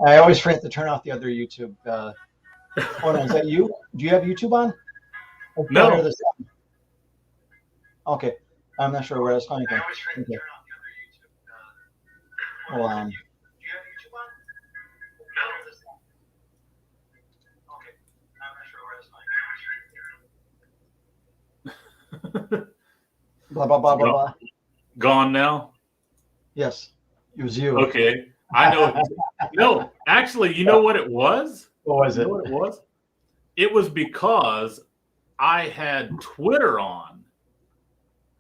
I always forget to turn off the other YouTube. Oh no, is that you? Do you have YouTube on? I still hear No. this. Okay, I'm not sure where that's coming from. Okay, hold on. Blah blah blah blah blah. Gone now? Yes, it was you. Okay. I know. No, actually, you know what it was? What was You it? know what it was? It was because I had Twitter on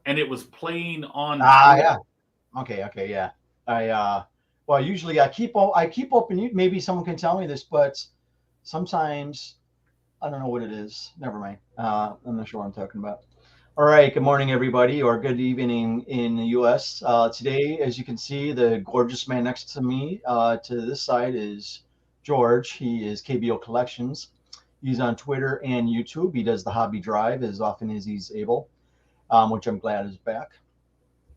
and it was playing on Twitter. Yeah. Okay, yeah. Well, usually I keep open. Maybe someone can tell me this, but sometimes I don't know what it is. Never mind. I'm not sure what I'm talking about. All right. Good morning, everybody, or good evening in the U.S. Today, as you can see, the gorgeous man next to me, to this side, is George. He is KBO Collections. He's on Twitter and YouTube. He does the Hobby Drive as often as he's able, which I'm glad is back.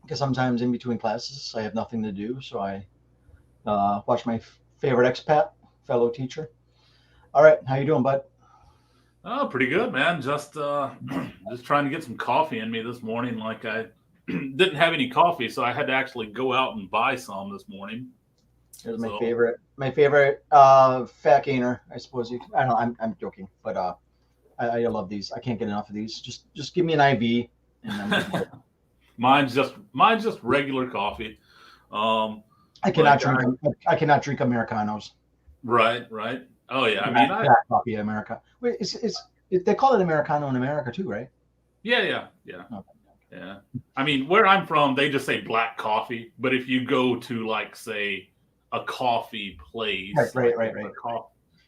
Because sometimes in between classes, I have nothing to do, so I watch my favorite expat, fellow teacher. All right. How you doing, bud? Oh, pretty good, man. Just just trying to get some coffee in me this morning. Like I didn't have any coffee, so I had to actually go out and buy some this morning. Here's my So favorite fat gainer. I suppose you. I don't know. I'm joking, but I love these. I can't get enough of these. Just give me an IV, and I'm mine's just regular coffee. I cannot like drink. I cannot drink Americanos. right. Oh yeah. I mean, Black coffee America. Wait, they call it Americano in America too, right? yeah. Okay. Yeah. I mean, where I'm from, they just say black coffee. But if you go to like say a coffee place, Right.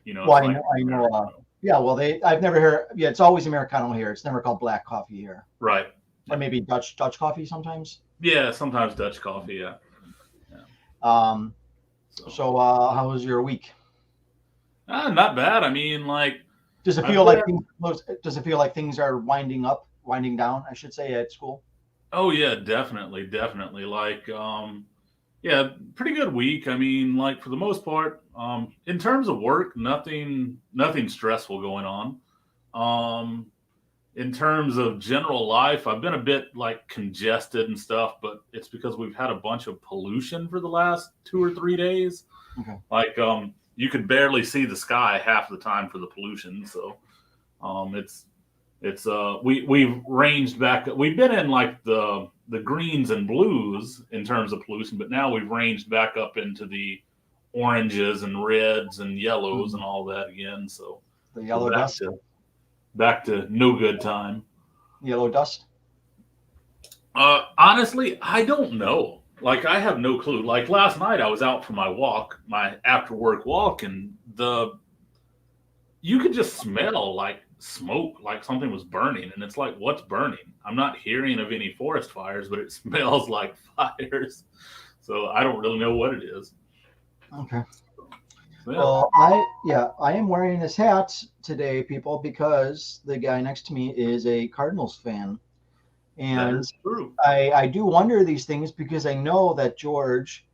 you know, Well, it's like I know. Americano. Yeah. Well, I've never heard. Yeah, it's always Americano here. It's never called black coffee here, Right. or maybe Dutch coffee sometimes. Yeah, sometimes Dutch coffee, yeah. Um. So So, how was your week? not bad. I mean, like Does it I've feel been like at, does it feel like things are winding down, I should say, at school? oh yeah, definitely. Like yeah, pretty good week. I mean, like for the most part, in terms of work, nothing stressful going on. Um in terms of general life, I've been a bit like congested and stuff, but it's because we've had a bunch of pollution for the last 2 or 3 days. Okay. Like you could barely see the sky half the time for the pollution. So it's we've ranged back. We've been in like the greens and blues in terms of pollution, but now we've ranged back up into the oranges and reds and yellows and Mhm. all that again. So The we're yellow dust. back to no good time. Yellow dust. Honestly, I don't know. Like I have no clue. Like last night, I was out for my walk, my after work walk, and the you could just smell like smoke, like something was burning, and it's like, what's burning? I'm not hearing of any forest fires, but it smells like fires. So I don't really know what it is. Okay. So, yeah, Well, I am wearing this hat today, people, because the guy next to me is a Cardinals fan, that and is true. I do wonder these things because I know that George,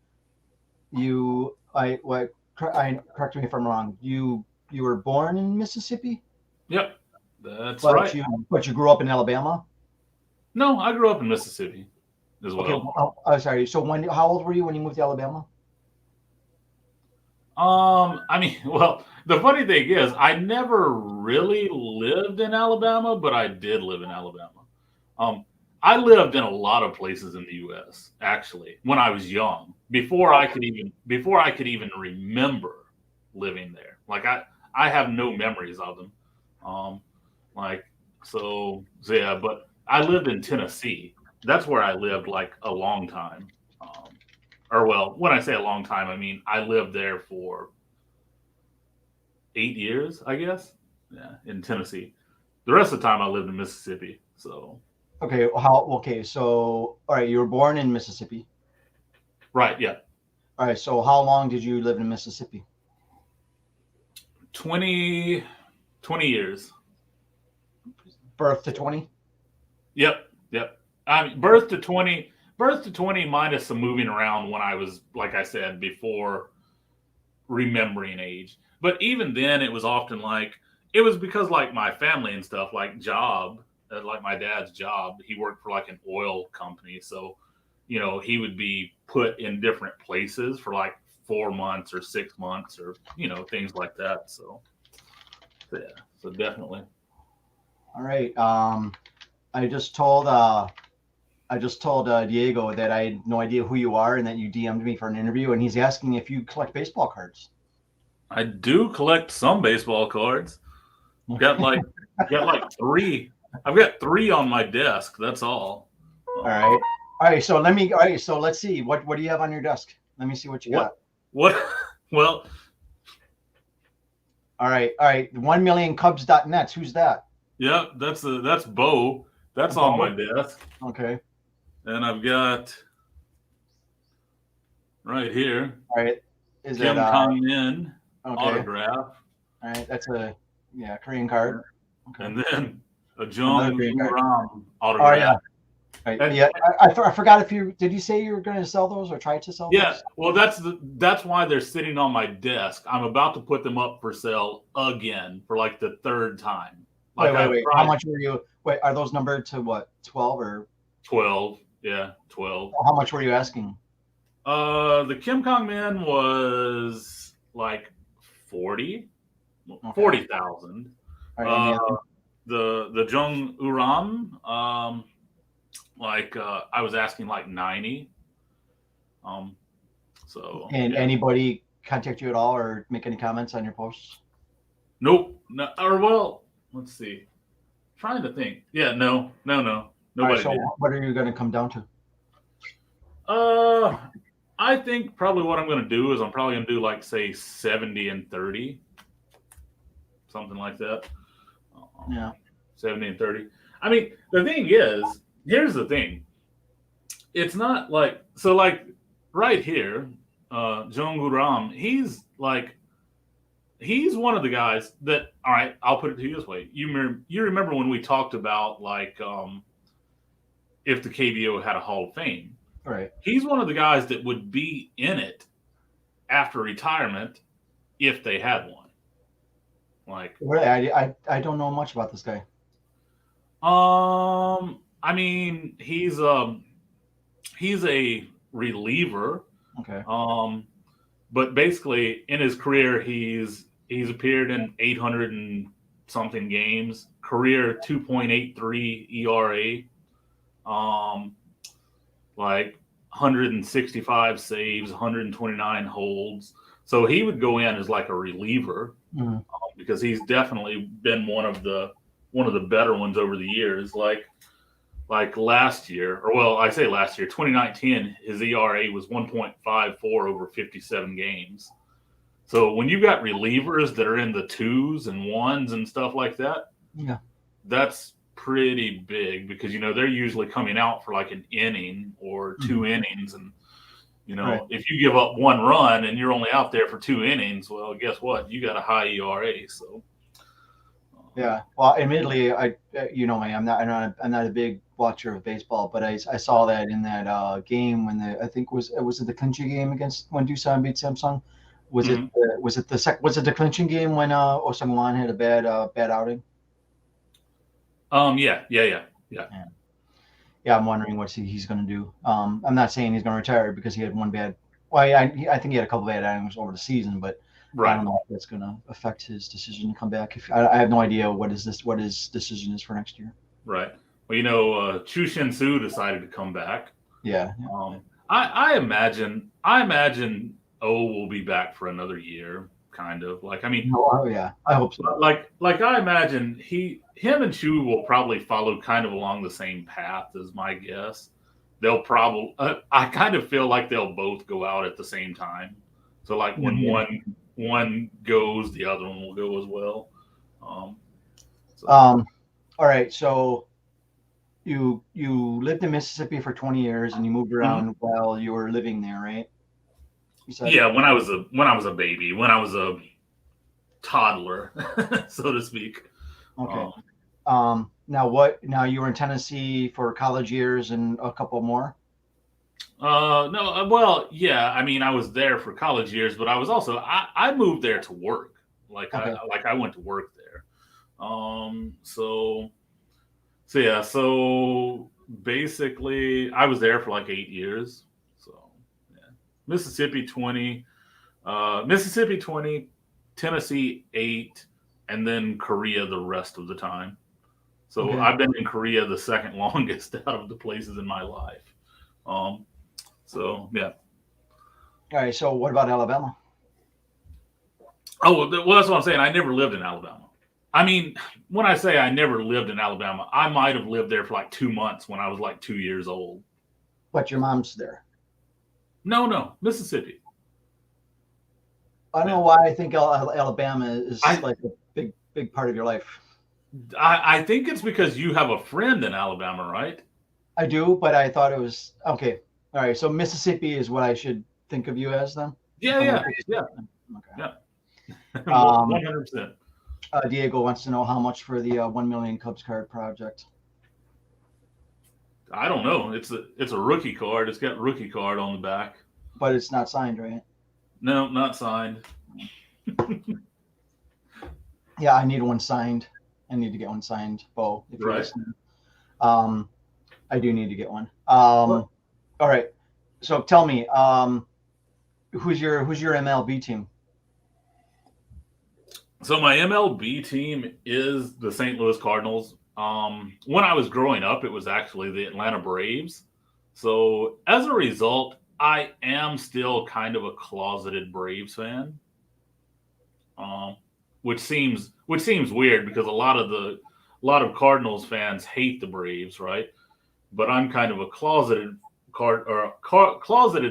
you I what I correct me if I'm wrong. You were born in Mississippi, Yep, that's but right. you grew up in Alabama. No, I grew up in Mississippi as Okay. well. Sorry. So how old were you when you moved to Alabama? I mean, well, the funny thing is, I never really lived in Alabama, but I did live in Alabama. Um, I lived in a lot of places in the U.S. actually when I was young, before I could even remember living there. Like I have no memories of them. Um, like so yeah, but I lived in Tennessee. That's where I lived like a long time. Um, or well, when I say a long time, I mean I lived there for 8 years, I guess. Yeah, in Tennessee. The rest of the time I lived in Mississippi. So Okay. How? Okay. So all right, you were born in Mississippi. right, yeah, All right. So how long did you live in Mississippi? 20, 20 years. Birth to 20. Yep. I mean, birth to 20 minus some moving around when I was, like I said before, remembering age. But even then, it was often like it was because like my family and stuff, like like my dad's job, he worked for like an oil company, so he would be put in different places for like 4 months or 6 months or things like that. So yeah, so definitely. All right. I just told Diego that I had no idea who you are and that you DM'd me for an interview, and he's asking if you collect baseball cards. I do collect some baseball cards. Got like three. I've got three on my desk. That's all. All right. All right. So let's see. What do you have on your desk? Let me see what you got. What? Well. All right. 1millioncubs.net. Who's that? Yeah, that's Bo. That's on my desk. Okay. And I've got right here. All right. Is Kim Kang-min autograph. All right. That's a Korean card. Okay. And then a Jung Ram autograph. Oh yeah. Right. Yeah, I forgot did you say you were going to sell those or try to sell those? Yeah, well, that's why they're sitting on my desk. I'm about to put them up for sale again for like the third time. Like wait. How much were you? Wait, are those numbered to what? 12 or 12? Yeah, 12. How much were you asking? The Kim Kang-min was like 40,000. The Jung Uram, I was asking like 90. So. And anybody contact you at all or make any comments on your posts? Nope. No. Or well, let's see. Trying to think. Yeah. No. Nobody. Right, so what are you going to come down to? I think probably what I'm going to do is I'm probably going to do like say 70 and 30, something like that. Yeah. 70 and 30. I mean, the thing is, here's the thing. It's not like right here, Jung Ram, he's one of the guys that, all right, I'll put it to you this way. You remember when we talked about if the KBO had a Hall of Fame. Right. He's one of the guys that would be in it after retirement if they had one. Really, I don't know much about this guy. I mean, he's a reliever. Okay. But basically in his career he's appeared in 800 and something games, career 2.83 ERA, 165 saves, 129 holds. So he would go in as like a reliever because he's definitely been one of the better ones over the years. Like last year, or well, I say last year, 2019, his ERA was 1.54 over 57 games. So when you've got relievers that are in the 2s and 1s and stuff like that, yeah, that's pretty big because they're usually coming out for like an inning or 2 innings, and right. If you give up 1 run and you're only out there for 2 innings, well, guess what? You got a high ERA. So yeah, well, admittedly, I'm not a big watcher of baseball, but I saw that in that game when I think was it the clinching game against when Doosan beat Samsung. Was it the clinching game when Oh Seung-hwan had a bad outing? Yeah. I'm wondering what he's going to do. I'm not saying he's going to retire because he had one bad. Well, I think he had a couple bad outings over the season, but right. I don't know if that's going to affect his decision to come back. I have no idea what his decision is for next year. Right. Well, Chu Shin-soo decided to come back. Yeah. I imagine O will be back for another year, kind of. Oh yeah, I hope so. I imagine him and Chu will probably follow kind of along the same path as my guess. They'll probably. I kind of feel like they'll both go out at the same time. So when one goes, the other one will go as well. All right, so you lived in Mississippi for 20 years and you moved around while you were living there, right? Yeah, when I was a baby, when I was a toddler, so to speak. Okay. Now you were in Tennessee for college years and a couple more? No, well, yeah. I mean, I was there for college years, but I was also I moved there to work. Okay. I went to work there. So yeah, so basically, I was there for like 8 years. So yeah, Mississippi 20, Mississippi 20, Tennessee 8, and then Korea the rest of the time. So Okay. I've been in Korea the second longest out of the places in my life. Um, so yeah. All right. So what about Alabama? Oh well, that's what I'm saying. I never lived in Alabama. I mean, when I say I never lived in Alabama, I might have lived there for like 2 months when I was like 2 years old. But your mom's there. No, no, Mississippi. I don't know Yeah, why I think Alabama is I like a big part of your life. I think it's because you have a friend in Alabama, right? I do, but I thought it was okay. All right. So Mississippi is what I should think of you as then. If Yeah, I'm gonna yeah, pick a yeah, state. Okay. yeah. Um, 100%. Diego wants to know how much for the 1 million Cubs card project, I don't know. It's a rookie card. It's got rookie card on the back. but it's not signed, right? No, not signed. Yeah, I need one signed. I need to get one signed, Bo. If you're Right. listening, I do need to get one. What? All right. So tell me, who's your MLB team? So my MLB team is the St. Louis Cardinals. When I was growing up, it was actually the Atlanta Braves. So as a result, I am still kind of a closeted Braves fan. Um, which seems weird because a lot of Cardinals fans hate the Braves, right? But I'm kind of a closeted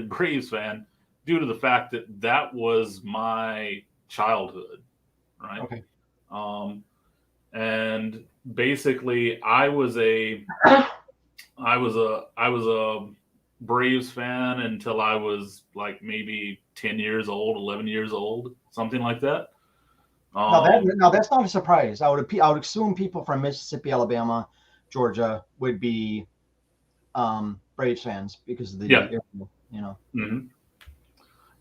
Braves fan due to the fact that that was my childhood, right? Okay. Um, and basically, I was a Braves fan until I was like maybe 10 years old, 11 years old, something like that. Um, Now that's not a surprise. I would assume people from Mississippi, Alabama, Georgia would be Braves fans because of the yeah, you know. mhm,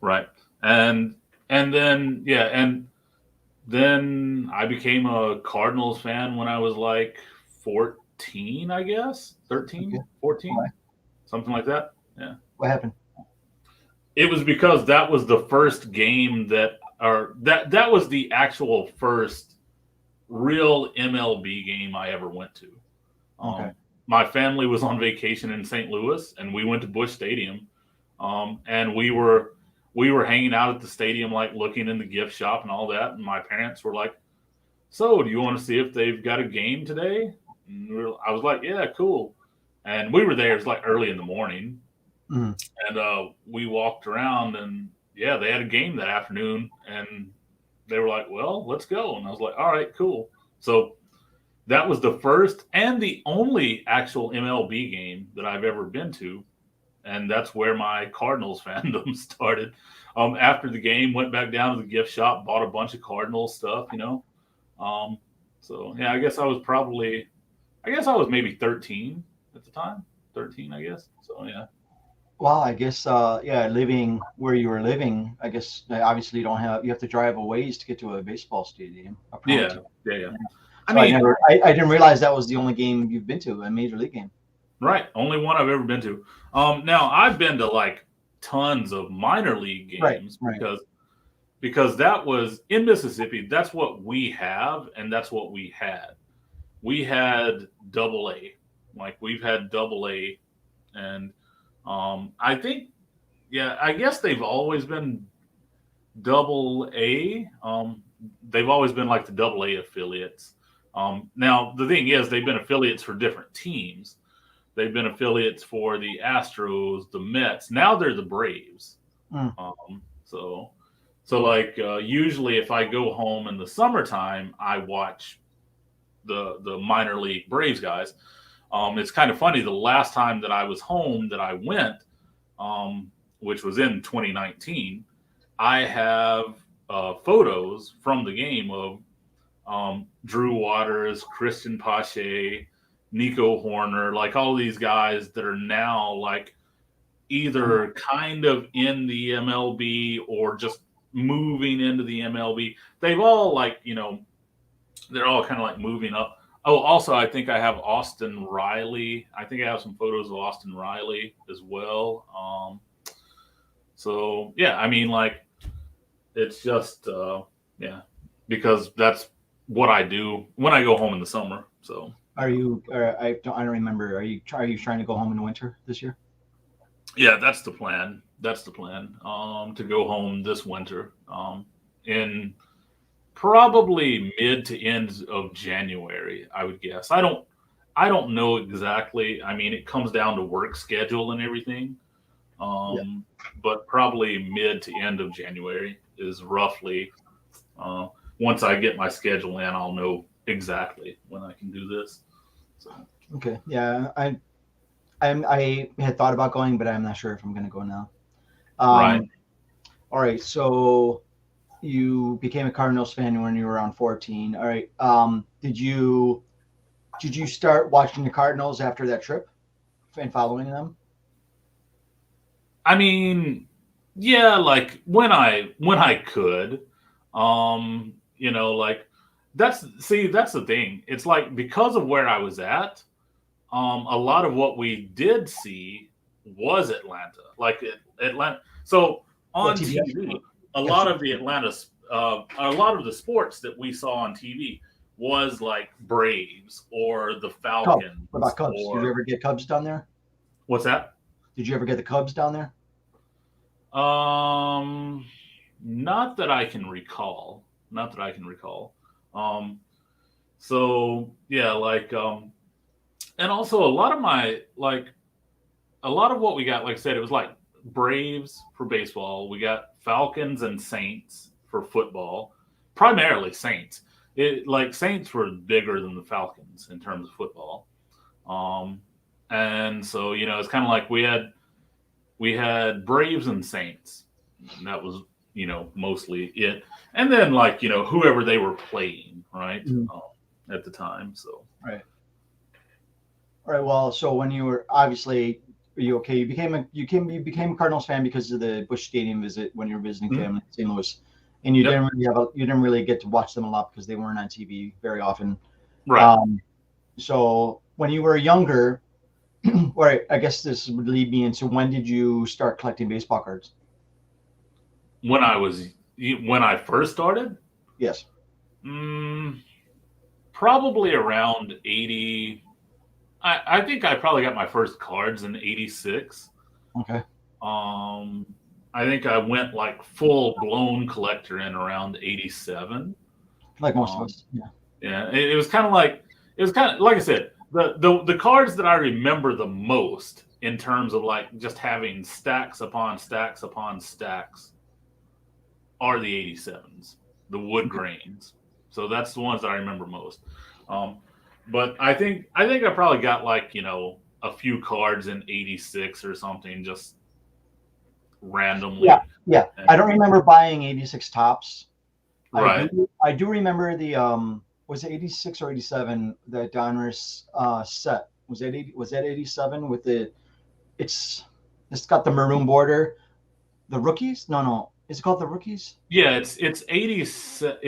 right. And and then yeah, and then I became a Cardinals fan when I was like 14, I guess, Okay. 13, Why? 14, something like that. Yeah. What happened? It was because that was the first game that was the actual first real MLB game I ever went to. Okay. Um, my family was on vacation in St. Louis, and we went to Busch Stadium, and we were hanging out at the stadium, like looking in the gift shop and all that. And my parents were like, "So, do you want to see if they've got a game today?" And I was like, "Yeah, cool." And we were there. It's like early in the morning, Mhm. and we walked around, and yeah, they had a game that afternoon, and they were like, "Well, let's go." And I was like, "All right, cool." So that was the first and the only actual MLB game that I've ever been to, and that's where my Cardinals fandom started. After the game, went back down to the gift shop, bought a bunch of Cardinals stuff. Um, so yeah, I guess I was maybe 13 at the time, 13, I guess. So yeah, Well, I guess yeah, living where you were living, I guess obviously you have to drive a ways to get to a baseball stadium, a pro yeah, team. yeah, yeah. I So I mean, never, I didn't realize that was the only game you've been to, a major league game. right, only one I've ever been to. Now I've been to like tons of minor league Right, games right. because that was in Mississippi. That's what we have, and that's what we had. We had double A, like we've had double A, and I think, yeah, I guess they've always been double A. They've always been like the double A affiliates. Now the thing is, they've been affiliates for different teams. They've been affiliates for the Astros, the Mets. Now they're the Braves. Mm. So like usually if I go home in the summertime, I watch the minor league Braves guys. It's kind of funny. The last time that I was home that I went, which was in 2019, I have photos from the game of Drew Waters, Christian Pache, Nico Horner, like all these guys that are now like either kind of in the MLB or just moving into the MLB. They've all like, they're all kind of like moving up. Oh, also, I think I have Austin Riley. I think I have some photos of Austin Riley as well. So yeah, I mean, like, it's just yeah, because that's what I do when I go home in the summer. So Are you? I don't remember. Are you trying to go home in the winter this year? yeah, that's the plan. That's the plan. To go home this winter. In probably mid to end of January, I would guess. I don't know exactly. I mean, it comes down to work schedule and everything. Yeah. But probably mid to end of January is roughly. Once I get my schedule in, I'll know exactly when I can do this. So. Okay. Yeah. I had thought about going, but I'm not sure if I'm going to go now. Right. All right. So you became a Cardinals fan when you were around 14. All right. Did you start watching the Cardinals after that trip and following them? I mean, yeah, like when I could, like that's the thing. It's like because of where I was at, a lot of what we did see was Atlanta, like Atlanta. So on TBS? TV, a lot of the a lot of the sports that we saw on TV was like Braves or the Cubs. Falcons. What about Cubs? Did you ever get Cubs down there? What's that? Did you ever get the Cubs down there? Not that I can recall. Not that I can recall. So yeah, like, and also a lot of what we got, like I said, it was like Braves for baseball. We got Falcons and Saints for football, primarily Saints. Like Saints were bigger than the Falcons in terms of football. And so, it's kind of like we had Braves and Saints. And that was, mostly it. And then like, whoever they were playing, right? At the time. So right. All right. Well, so when you were obviously you became a Cardinals fan because of the Busch Stadium visit when you were visiting family in St. Louis, and you didn't really get to watch them a lot because they weren't on TV very often. Right. So when you were younger, right, I guess this would lead me into when did you start collecting baseball cards? When I first started? Yes. Probably around 80. I think I probably got my first cards in 86. Okay. I think I went like full blown collector in around 87. Like most of us. Yeah. Yeah. It was kind of like I said, the cards that I remember the most in terms of like just having stacks upon stacks upon stacks are the 87s, the wood grains. So that's the ones that I remember most. But I think I probably got like, a few cards in 86 or something, just randomly. Yeah. I don't remember buying 86 tops. Right. I do remember the was it 86 or 87, the Donruss set. Was that 87 with it's got the maroon border. The rookies? No. Is it called the rookies? Yeah, it's 87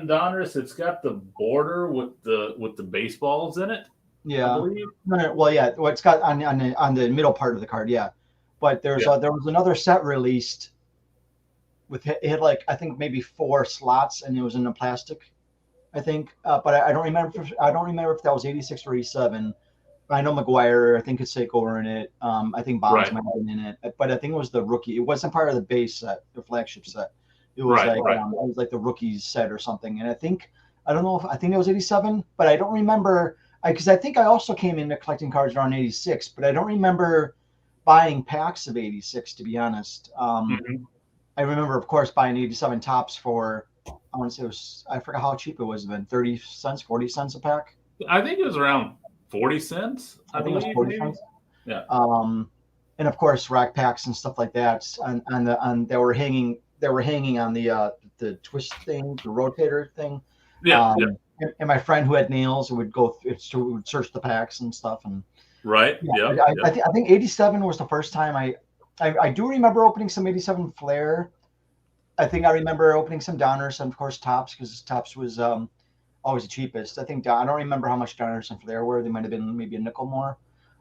Donruss. It's got the border with the baseballs in it. Yeah. No, well, yeah. Well, it's got on the middle part of the card, yeah. But there was another set released with it had like I think maybe 4 slots and it was in the plastic, I think. But I don't remember if that was 86 or 87. I know McGuire, I think Canseco were in it. I think Bonds might have been in it, but I think it was the rookie. It wasn't part of the base set, the flagship set. It was it was like the rookies set or something. And I think it was 87, but I don't remember because I think I also came into collecting cards around 86, but I don't remember buying packs of 86 to be honest. I remember, of course, buying 87 tops for I want to say I forgot how cheap it was then 30 cents, 40 cents a pack. I think it was around 40 cents. I believe. It was 40 cents. Yeah. And of course rack packs and stuff like that. And they were hanging on the twist thing, the rotator thing. Yeah. And my friend who had nails would go would search the packs and stuff. And Right. Yeah, Yep. I Yep. think 87 was the first time I do remember opening some 87 Flair. I think I remember opening some Downers and of course Tops because Tops was always the cheapest. I think I don't remember how much Downers and Flair were. They might have been maybe a nickel more,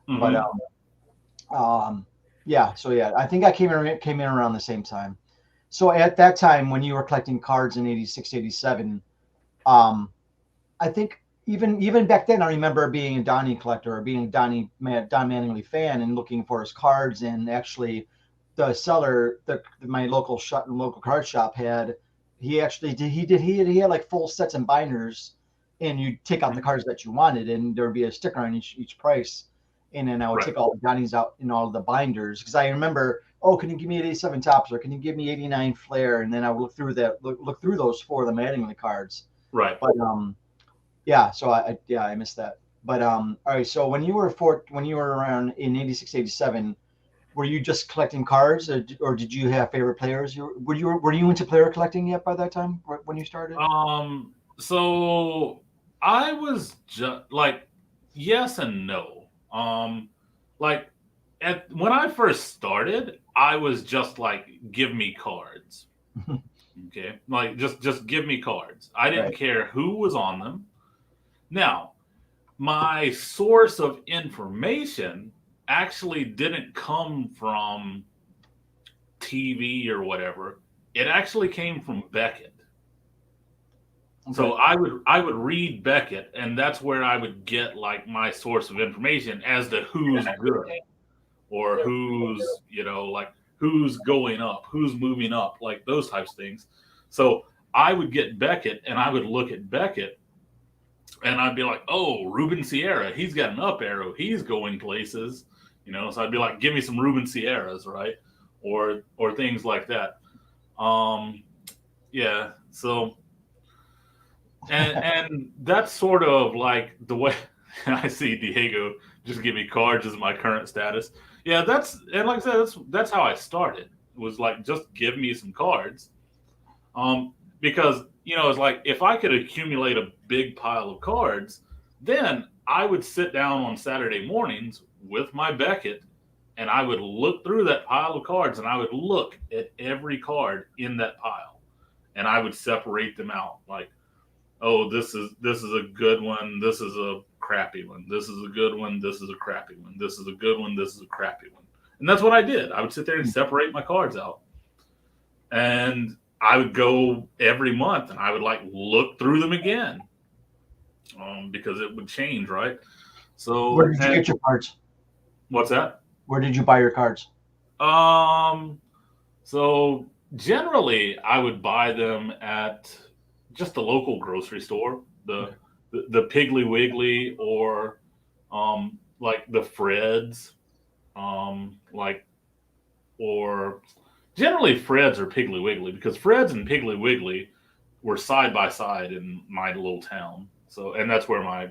but Hmm. yeah. So yeah, I think I came in around the same time. So at that time when you were collecting cards in 86, 87, um, I think even back then, I remember being a Donnie collector or being a Don Mattingly fan and looking for his cards. And actually, the seller, my local card shop had, he had like full sets and binders, and you take out the cards that you wanted, and there would be a sticker on each price. And then I would Right. take all the Donnies out in all of the binders because I remember, oh, can you give me 87 Tops or can you give me 89 Flair? And then I would look through those for the Mattingly cards. Right. But yeah, so I missed that. But all right, so when you were around in 86, 87, were you just collecting cards or did you have favorite players? Were you into player collecting yet by that time when you started? So I was just like, yes and no. Like when I first started, I was just like, give me cards. Okay. Like just give me cards. I didn't Right. care who was on them. Now, my source of information actually didn't come from TV or whatever. It actually came from Beckett. So Okay. I would read Beckett, and that's where I would get like my source of information as to who's good or who's like who's going up, who's moving up, like those types of things. So I would get Beckett, and I would look at Beckett, and I'd be like, oh, Ruben Sierra, he's got an up arrow, he's going places, So I'd be like, give me some Ruben Sierras, right, or things like that. Um, yeah, so and that's sort of like the way I see Diego. Just give me cards as my current status. Yeah, and like I said, that's how I started. Was like just give me some cards. Because it's like if I could accumulate a big pile of cards, then I would sit down on Saturday mornings with my Beckett, and I would look through that pile of cards, and I would look at every card in that pile, and I would separate them out like, oh, this is a good one, this is a crappy one, this is a good one, this is a crappy one, this is a good one, this is a crappy one. And that's what I did. I would sit there and separate my cards out. And I would go every month and I would like look through them again. Because it would change, right? Where So, did you and get your cards? what's that? Where did you buy your cards? Um, so generally I would buy them at just the local grocery store, Okay. the Piggly Wiggly, or like the Fred's, like, or generally Fred's or Piggly Wiggly, because Fred's and Piggly Wiggly were side by side in my little town. So, and that's where my,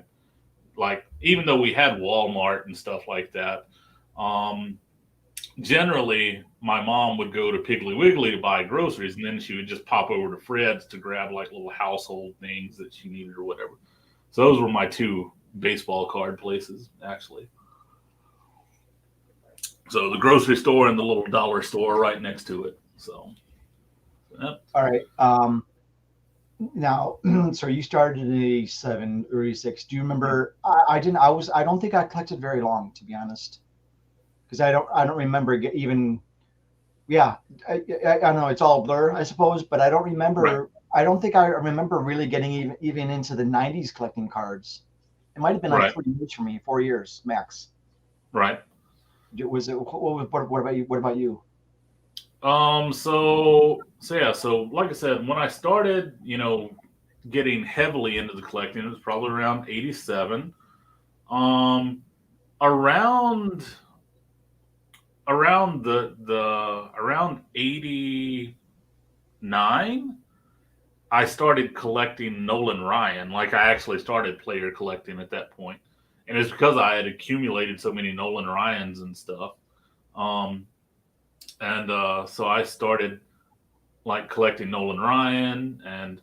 like, even though we had Walmart and stuff like that, um, generally my mom would go to Piggly Wiggly to buy groceries, and then she would just pop over to Fred's to grab like little household things that she needed or whatever. So those were my two baseball card places, actually. So the grocery store and the little dollar store right next to it. So, yep. All right. Now, so you started in 87 or 86. Do you remember? I didn't. I don't think I collected very long, to be honest, because I don't remember even. Yeah, I don't know. It's all blur, I suppose, but I don't Right, remember. I don't think I remember really getting even into the 90s collecting cards. It might have been like right, 3 years for me, 4 years max. right. Was it? What about you? What about you? So yeah, so like I said, when I started, getting heavily into the collecting, it was probably around 87. Um, around around 89, I started collecting Nolan Ryan. Like I actually started player collecting at that point, and it's because I had accumulated so many Nolan Ryans and stuff. Um, and so I started like collecting Nolan Ryan, and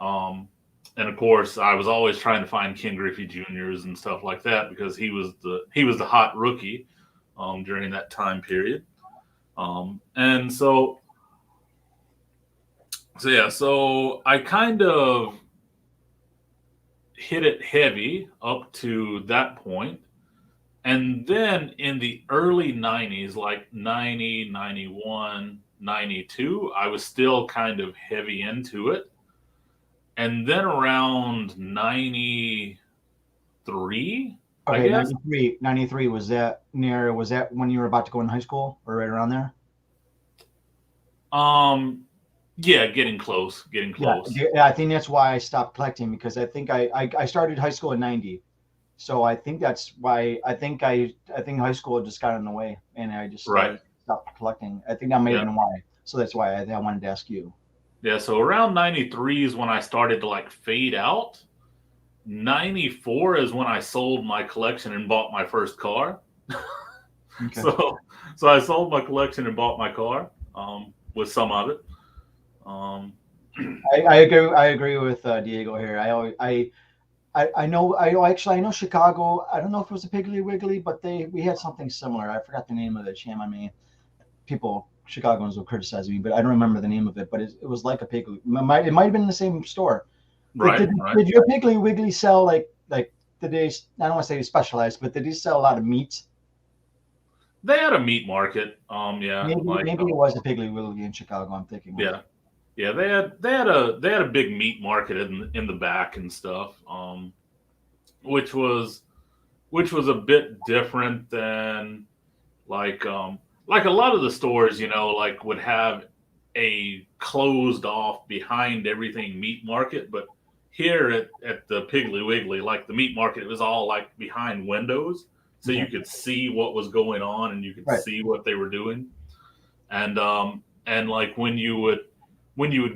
um, and of course, I was always trying to find Ken Griffey Juniors and stuff like that because he was the hot rookie during that time period. And so I kind of hit it heavy up to that point. And then in the early 90s, like 90, 91, 92, I was still kind of heavy into it. And then around 93, I Okay, guess. 93, was that when you were about to go in high school or right around there? Yeah, getting close, getting close. Yeah, I think that's why I stopped collecting, because I think I started high school in 90. So I think that's why I think high school just got in the way, and I just Right. stopped collecting. I think that may have Yeah. been why. So that's why I wanted to ask you. Yeah, so around 93 is when I started to like fade out. 94 is when I sold my collection and bought my first car. Okay. So I sold my collection and bought my car with some of it. I agree with Diego here. I know Chicago. I don't know if it was a Piggly Wiggly, but we had something similar. I forgot the name of it. Shame on me. People, Chicagoans will criticize me, but I don't remember the name of it. But it was like a Piggly. It might have been in the same store. Right, Did, right. did your Piggly Wiggly sell like did they? I don't want to say specialized, but did they sell a lot of meat? They had a meat market. Yeah, Maybe it was a Piggly Wiggly in Chicago. I'm thinking. yeah, yeah. They had a big meat market in the back and stuff. Which was a bit different than like a lot of the stores, like would have a closed off behind everything meat market, but here at the Piggly Wiggly, like the meat market, it was all like behind windows, so you could see what was going on and you could see what they were doing, and like when you would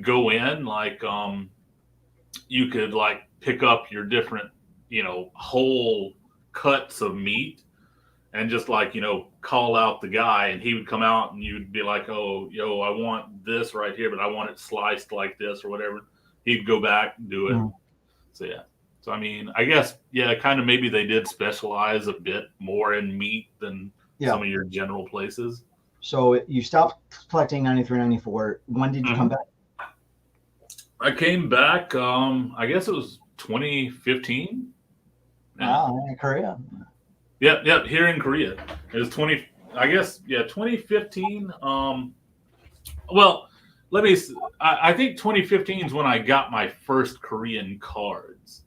go in, like you could like pick up your different whole cuts of meat and just like call out the guy and he would come out and you'd be like, oh, I want this right here, but I want it sliced like this or whatever. He'd go back and do it. So yeah, so I mean, I guess kind of maybe they did specialize a bit more in meat than some of your general places. So you stopped collecting 93, 94. When did you come back? I came back, I guess it was 2015. Wow, in Korea. Yep, here in Korea. It was 2015. Well, I think 2015 is when I got my first Korean cards.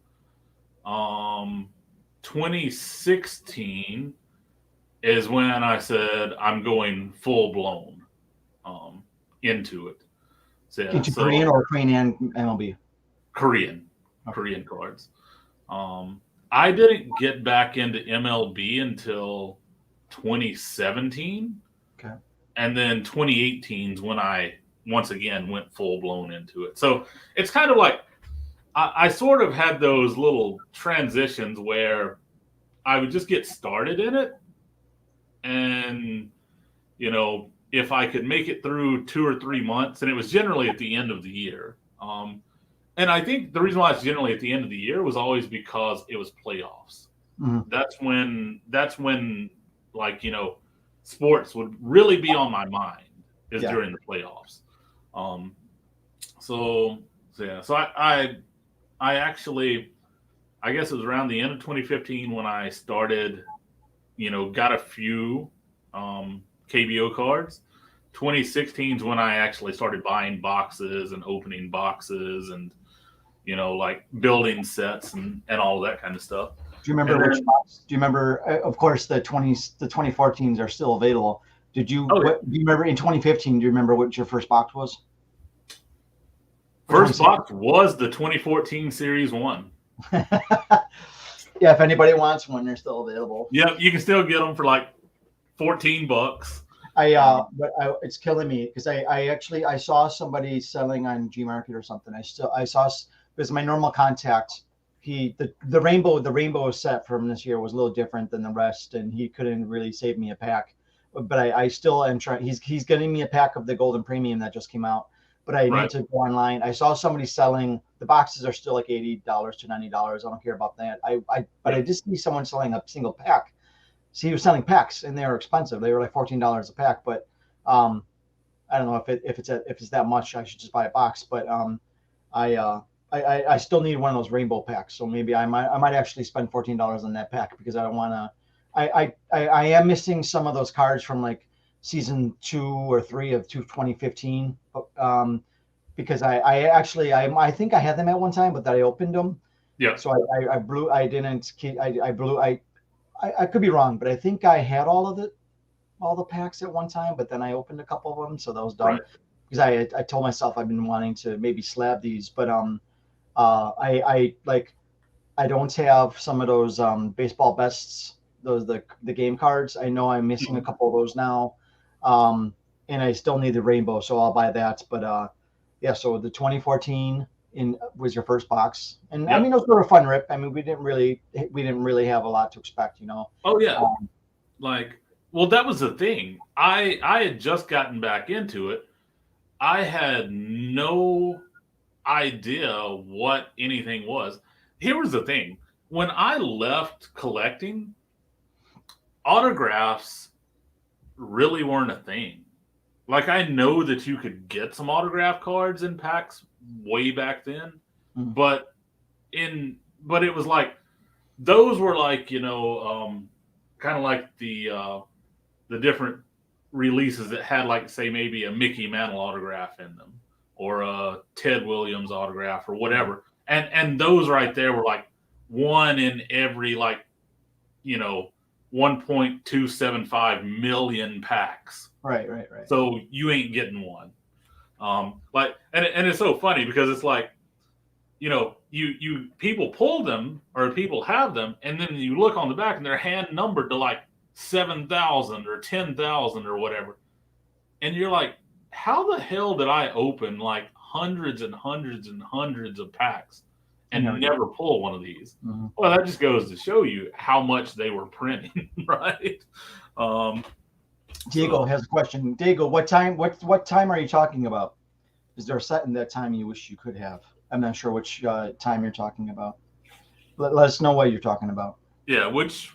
2016 is when I said I'm going full blown into it. So, Into Korean or Korean and MLB? Korean cards. I didn't get back into MLB until 2017. Okay. And then 2018 is when I once again went full blown into it. So it's kind of like I sort of had those little transitions where I would just get started in it. And, if I could make it through 2 or 3 months, and it was generally at the end of the year. And I think the reason why it's generally at the end of the year was always because it was playoffs. Mm-hmm. That's when like, sports would really be on my mind is during the playoffs. So I actually, I guess it was around the end of 2015 when I started, got a few KBO cards. 2016 is when I actually started buying boxes and opening boxes and, like building sets and all of that kind of stuff. Do you remember which box? Do you remember? Of course, the 2014s are still available. Do you remember in 2015? Do you remember what your first box was? First box was the 2014 Series 1. Yeah, if anybody wants one, they're still available. Yeah, you can still get them for like $14. But it's killing me because I saw somebody selling on G Market or something. I saw because my normal contact, the rainbow set from this year was a little different than the rest, and he couldn't really save me a pack. But I still am trying. He's getting me a pack of the Golden Premium that just came out. but I need Right. to go online. I saw somebody selling the boxes are still like $80 to $90. I don't care about that. But Yeah. I just see someone selling a single pack. See, he was selling packs, and they were expensive. They were like $14 a pack, but um, I don't know if it's that much. I should just buy a box. But I, uh, I still need one of those rainbow packs. So maybe I might actually spend $14 on that pack because I don't want to. I am missing some of those cards from like season 2 or 3 of 2015. Because I think I had them at one time, but that I opened them. Yeah. So I blew. I didn't. I blew. I could be wrong, but I think I had all the packs at one time, but then I opened a couple of them, so that was dumb. Right. Because I told myself I've been wanting to maybe slab these, but I like I don't have some of those baseball bests, those the game cards. I know I'm missing a Mhm. couple of those now, and I still need the rainbow, so I'll buy that. But yeah, so the 2014 was your first box, and I mean Yep. those were a fun rip. I mean we didn't really have a lot to expect, Oh yeah. Um, Like, well, that was the thing. I had just gotten back into it. I had no idea what anything was. Here was the thing. When I left collecting, autographs really weren't a thing. Like, I know that you could get some autograph cards in packs way back then, mm, but but it was like those were like, kind of like the different releases that had like say maybe a Mickey Mantle autograph in them or a Ted Williams autograph or whatever. And those right there were like one in every like, you know, 1.275 million packs. right. So you ain't getting one. And it's so funny because it's like, you people pull them or people have them, and then you look on the back and they're hand numbered to like 7,000 or 10,000 or whatever, and you're like, how the hell did I open like hundreds and hundreds and hundreds of packs And and never pull one of these? mm-hmm. Well, that just goes to show you how much they were printing, right? Diego has a question. Diego, what time are you talking about? Is there a set in that time you wish you could have? I'm not sure which time you're talking about. Let us know what you're talking about. Yeah, which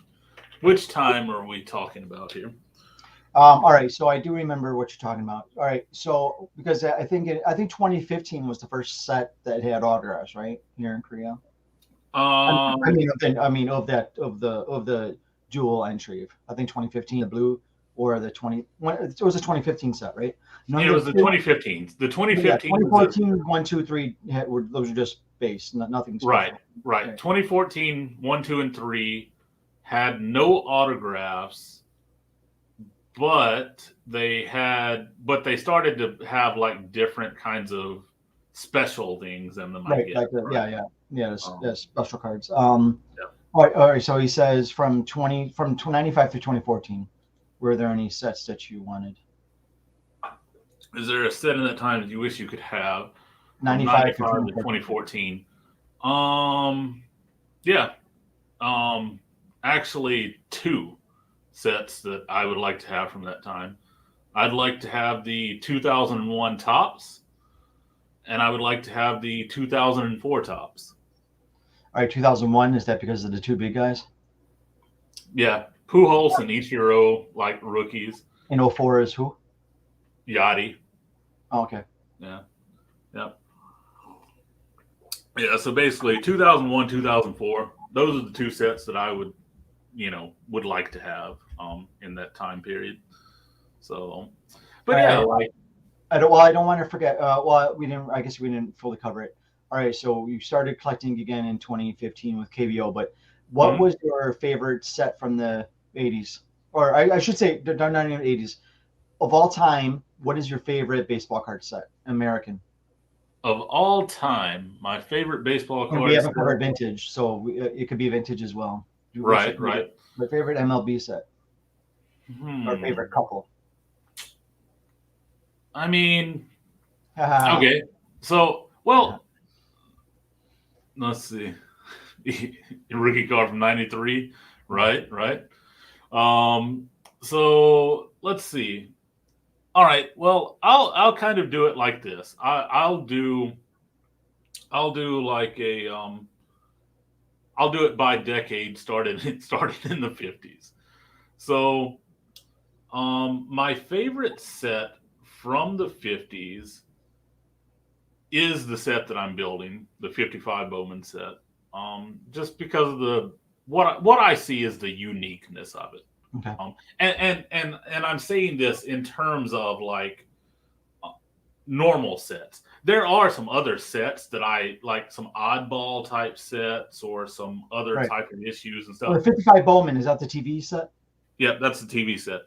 time are we talking about here? All right, so I do remember what you're talking about. All right, so because I think 2015 was the first set that had autographs, right, here in Korea. I mean of the dual entry. I think 2015 the blue or the 20. It was a 2015 set, right? None It of was the 2015. The Yeah, 2015 was 2014 1, 2, 3 those are just base, nothing special. right. 2014 1, 2, and 3 had no autographs, but they started to have like different kinds of special things in them. I Right, guess. like Right? the special cards. Yeah. All right. So he says from 95 to 2014, were there any sets that you wanted? Is there a set in that time that you wish you could have from 95 to 95 to 2014. 2014? Yeah. Actually, two sets that I would like to have from that time. I'd like to have the 2001 tops, and I would like to have the 2004 tops. All right, 2001. Is that because of the two big guys? Yeah, Pujols and Ichiro like rookies. And 04 is who? Yachty. Oh, okay. Yeah. Yeah, so basically 2001, 2004, those are the two sets that I would like to have in that time period. So, but yeah, I don't want to forget. I guess we didn't fully cover it. All right, so you started collecting again in 2015 with KBO, but what was your favorite set from the 80s? Or I should say, not even 80s. Of all time, what is your favorite baseball card set? American. Of all time, my favorite baseball card. We haven't covered vintage, so it could be vintage as well. Right. My favorite MLB set. Our favorite couple. I mean, okay. So, let's see. Rookie card from '93, right. So let's see. All right. Well, I'll kind of do it like this. I'll do like a I'll do it by decade. It started in the 50s. So my favorite set from the 50s is the set that I'm building, the 55 Bowman set. Just because of the what I see is the uniqueness of it. Okay. And I'm saying this in terms of like normal sets. There are some other sets that I like, some oddball type sets or some other Right. type of issues and Well, stuff. the 55 Bowman, is that the TV set? Yeah, that's the TV set.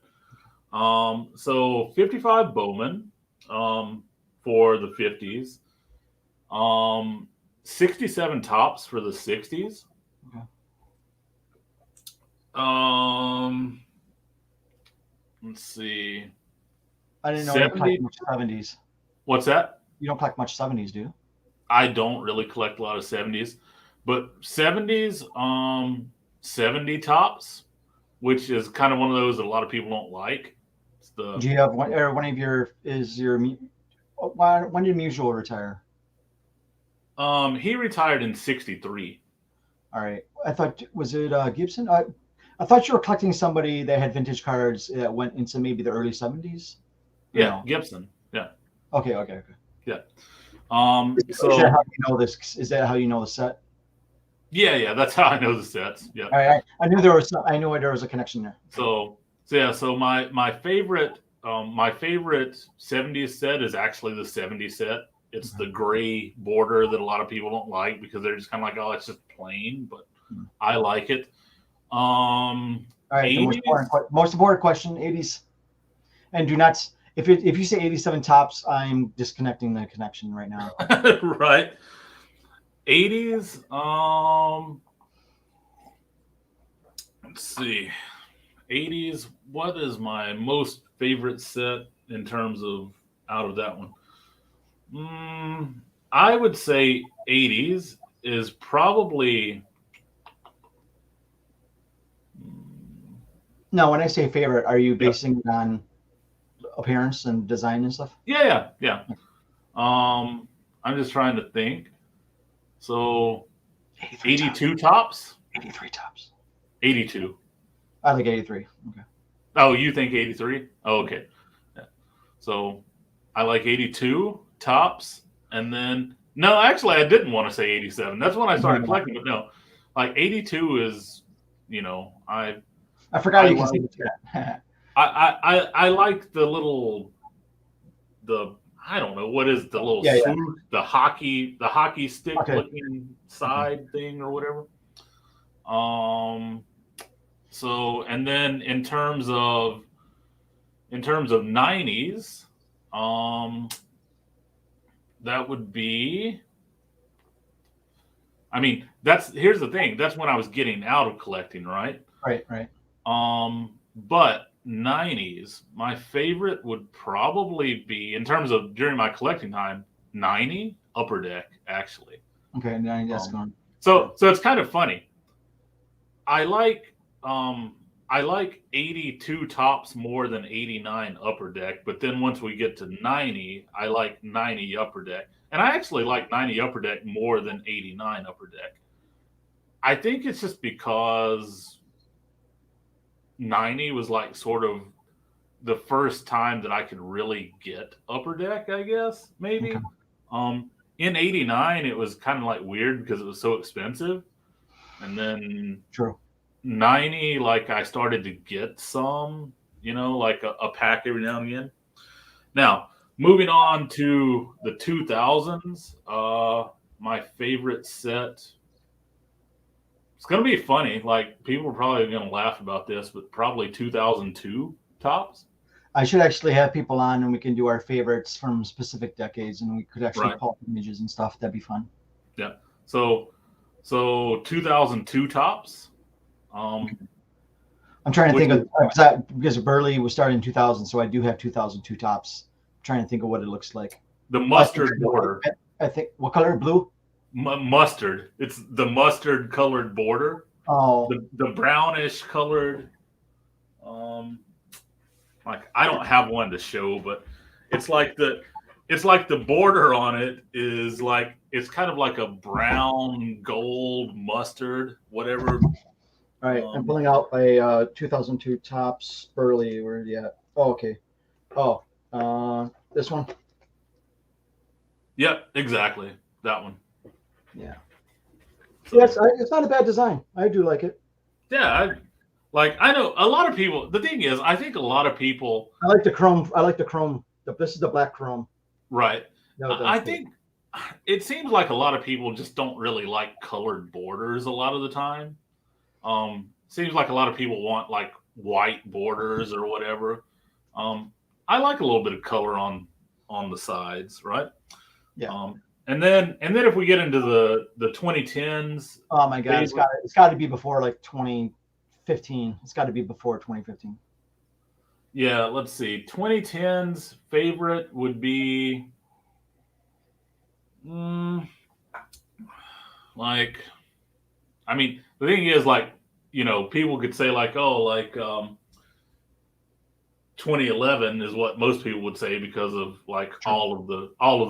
So 55 Bowman for the 50s. 67 tops for the 60s. Okay. Let's see. I didn't know you collect much 70s. What's that? You don't collect much 70s, do you? I don't really collect a lot of 70s, but 70s, 70 tops, which is kind of one of those that a lot of people don't like. It's the, Do you have one, or one of your, when did Musial retire? he retired in 63. All right. I thought, was it Gibson? I thought you were collecting somebody that had vintage cards that went into maybe the early 70s. Yeah, No. Gibson. Yeah. Okay. Yeah. Is that how you know this? Is that how you know the set? Yeah, that's how I know the sets. Yeah. All right. I knew there was. I knew there was a connection there. So my favorite 70s set is actually the 70s set. It's the gray border that a lot of people don't like because they're just kind of like, oh, it's just plain, but I like it. All right. The most important question: 80s, and do not. If you say 87 tops, I'm disconnecting the connection right now. Right. 80s. Let's see. 80s. What is my most favorite set in terms of out of that one? I would say 80s is probably. No, when I say favorite, are you basing it on appearance and design and stuff? Yeah. I'm just trying to think. So 82 tops? 83 tops. 82. I like 83. Okay. Oh, you think 83? Oh, okay. Yeah. So I like 82 tops. And then, no, actually, I didn't want to say 87. That's when I started collecting, but no. Like 82 is, I forgot you can see that. I like the little, I don't know what is the little swoop, the hockey stick looking side thing or whatever. So and then in terms of 90s, that would be. I mean, here's the thing. That's when I was getting out of collecting, right? Right. But 90s, my favorite would probably be, in terms of during my collecting time, 90 Upper Deck, actually. Okay, 90 that's gone. So it's kind of funny. I like 82 tops more than 89 Upper Deck, but then once we get to 90, I like 90 Upper Deck. And I actually like 90 Upper Deck more than 89 Upper Deck. I think it's just because 90 was like sort of the first time that I could really get Upper Deck, I guess, maybe. Okay. In 89, it was kind of like weird because it was so expensive. And then 90, like I started to get some, like a pack every now and again. Now, moving on to the 2000s, my favorite set. It's going to be funny. Like, people are probably going to laugh about this, but probably 2002 tops. I should actually have people on and we can do our favorites from specific decades and we could actually pull images and stuff. That'd be fun. Yeah. So 2002 tops. I'm trying to think of, because Burley was started in 2000, so I do have 2002 tops. I'm trying to think of what it looks like. The mustard border. I think, what color? Blue? Mustard. It's the mustard colored border. Oh. The brownish colored. like I don't have one to show, but it's like the border on it is like it's kind of like a brown gold mustard whatever. All right, I'm pulling out a 2002 Topps Burley. Where are you at? Oh, okay. Oh, this one. Yep, exactly that one. Yeah. So, Yes, it's not a bad design. I do like it. yeah, I know a lot of people. The thing is, I think a lot of people. I like the chrome. I like the chrome. This is the black chrome. Right. No, I think it seems like a lot of people just don't really like colored borders a lot of the time. Seems like a lot of people want like white borders or whatever. I like a little bit of color on the sides, right? Yeah. And then if we get into the 2010s, Oh my God, it's got to be before like 2015. It's got to be before 2015. yeah, let's see. 2010s favorite would be like I mean, the thing is like, people could say like, oh, like 2011 is what most people would say because of like all of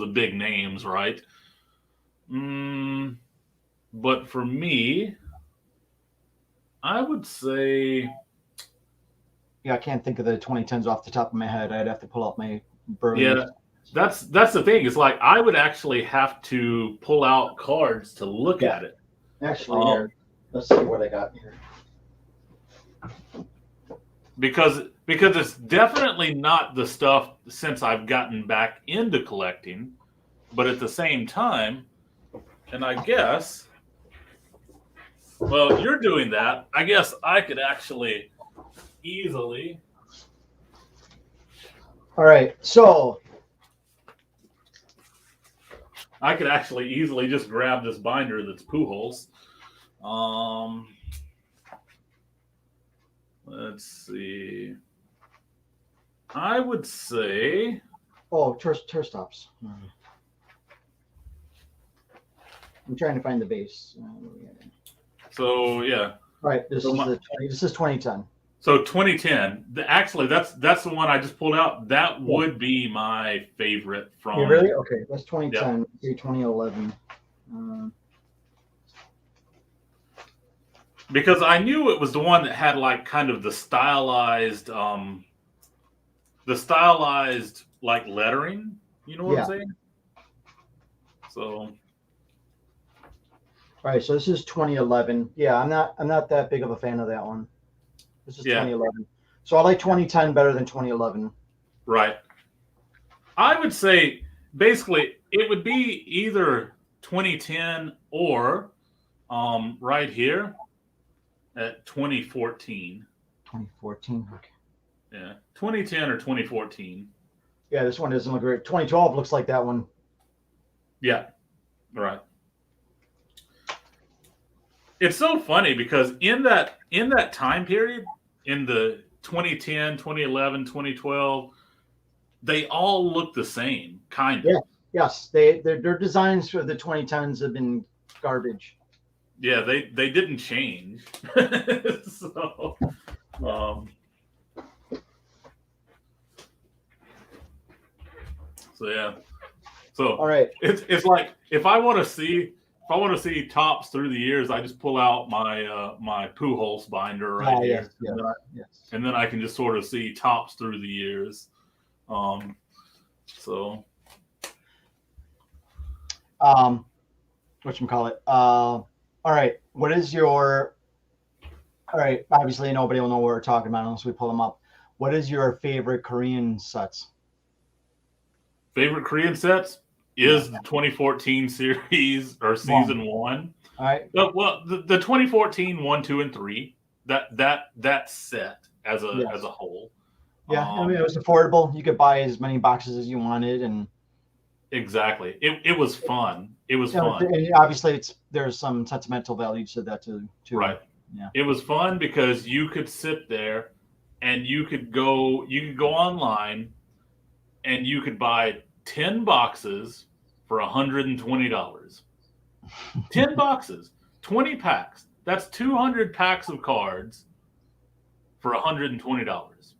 the big names, right? But for me, I would say Yeah, I can't think of the 2010s off the top of my head. I'd have to pull up my Burley. yeah, that's the thing. It's like I would actually have to pull out cards to look at it. Actually, here, let's see what I got here. Because it's definitely not the stuff since I've gotten back into collecting, but at the same time, and I guess, well, you're doing that. I guess I could actually easily. All right, so I could actually easily just grab this binder that's Pujols. Let's see. I would say. Oh, turf stops. I'm trying to find the base. So yeah. All right, this is 2010. So 2010. Actually, that's the one I just pulled out. That would be my favorite from. Yeah, really? Okay, that's 2010. Yeah. 2011. Because I knew it was the one that had like kind of the stylized like lettering. You know what I'm saying? So. All right, so this is 2011. Yeah, I'm not that big of a fan of that one. This is 2011. So I like 2010 better than 2011. Right. I would say basically it would be either 2010 or right here at 2014. 2014. Okay. Yeah, 2010 or 2014. Yeah, this one doesn't look great. 2012 looks like that one. Yeah. Right. It's so funny because in that time period, in the 2010, 2011, 2012, they all look the same, kind of. Yeah. Yes, their designs for the 2010s have been garbage. Yeah, they didn't change. So, so yeah. So all right, it's like if I want to see tops through the years, I just pull out my my Pujols binder right here, and then I can just sort of see tops through the years. So, whatchamacallit? All right, what is your? All right, obviously nobody will know what we're talking about unless we pull them up. What is your favorite Korean sets? Favorite Korean sets is the 2014 series or season 1. All right. Well, the 2014 1, 2, and 3. That set as a whole. Yeah, I mean it was affordable. You could buy as many boxes as you wanted, and exactly, it was fun. It was fun. And obviously, there's some sentimental value to that too. Right. Yeah. It was fun because you could sit there, and you could go online, and you could buy 10 boxes for $120. 10 boxes, 20 packs. That's 200 packs of cards for $120.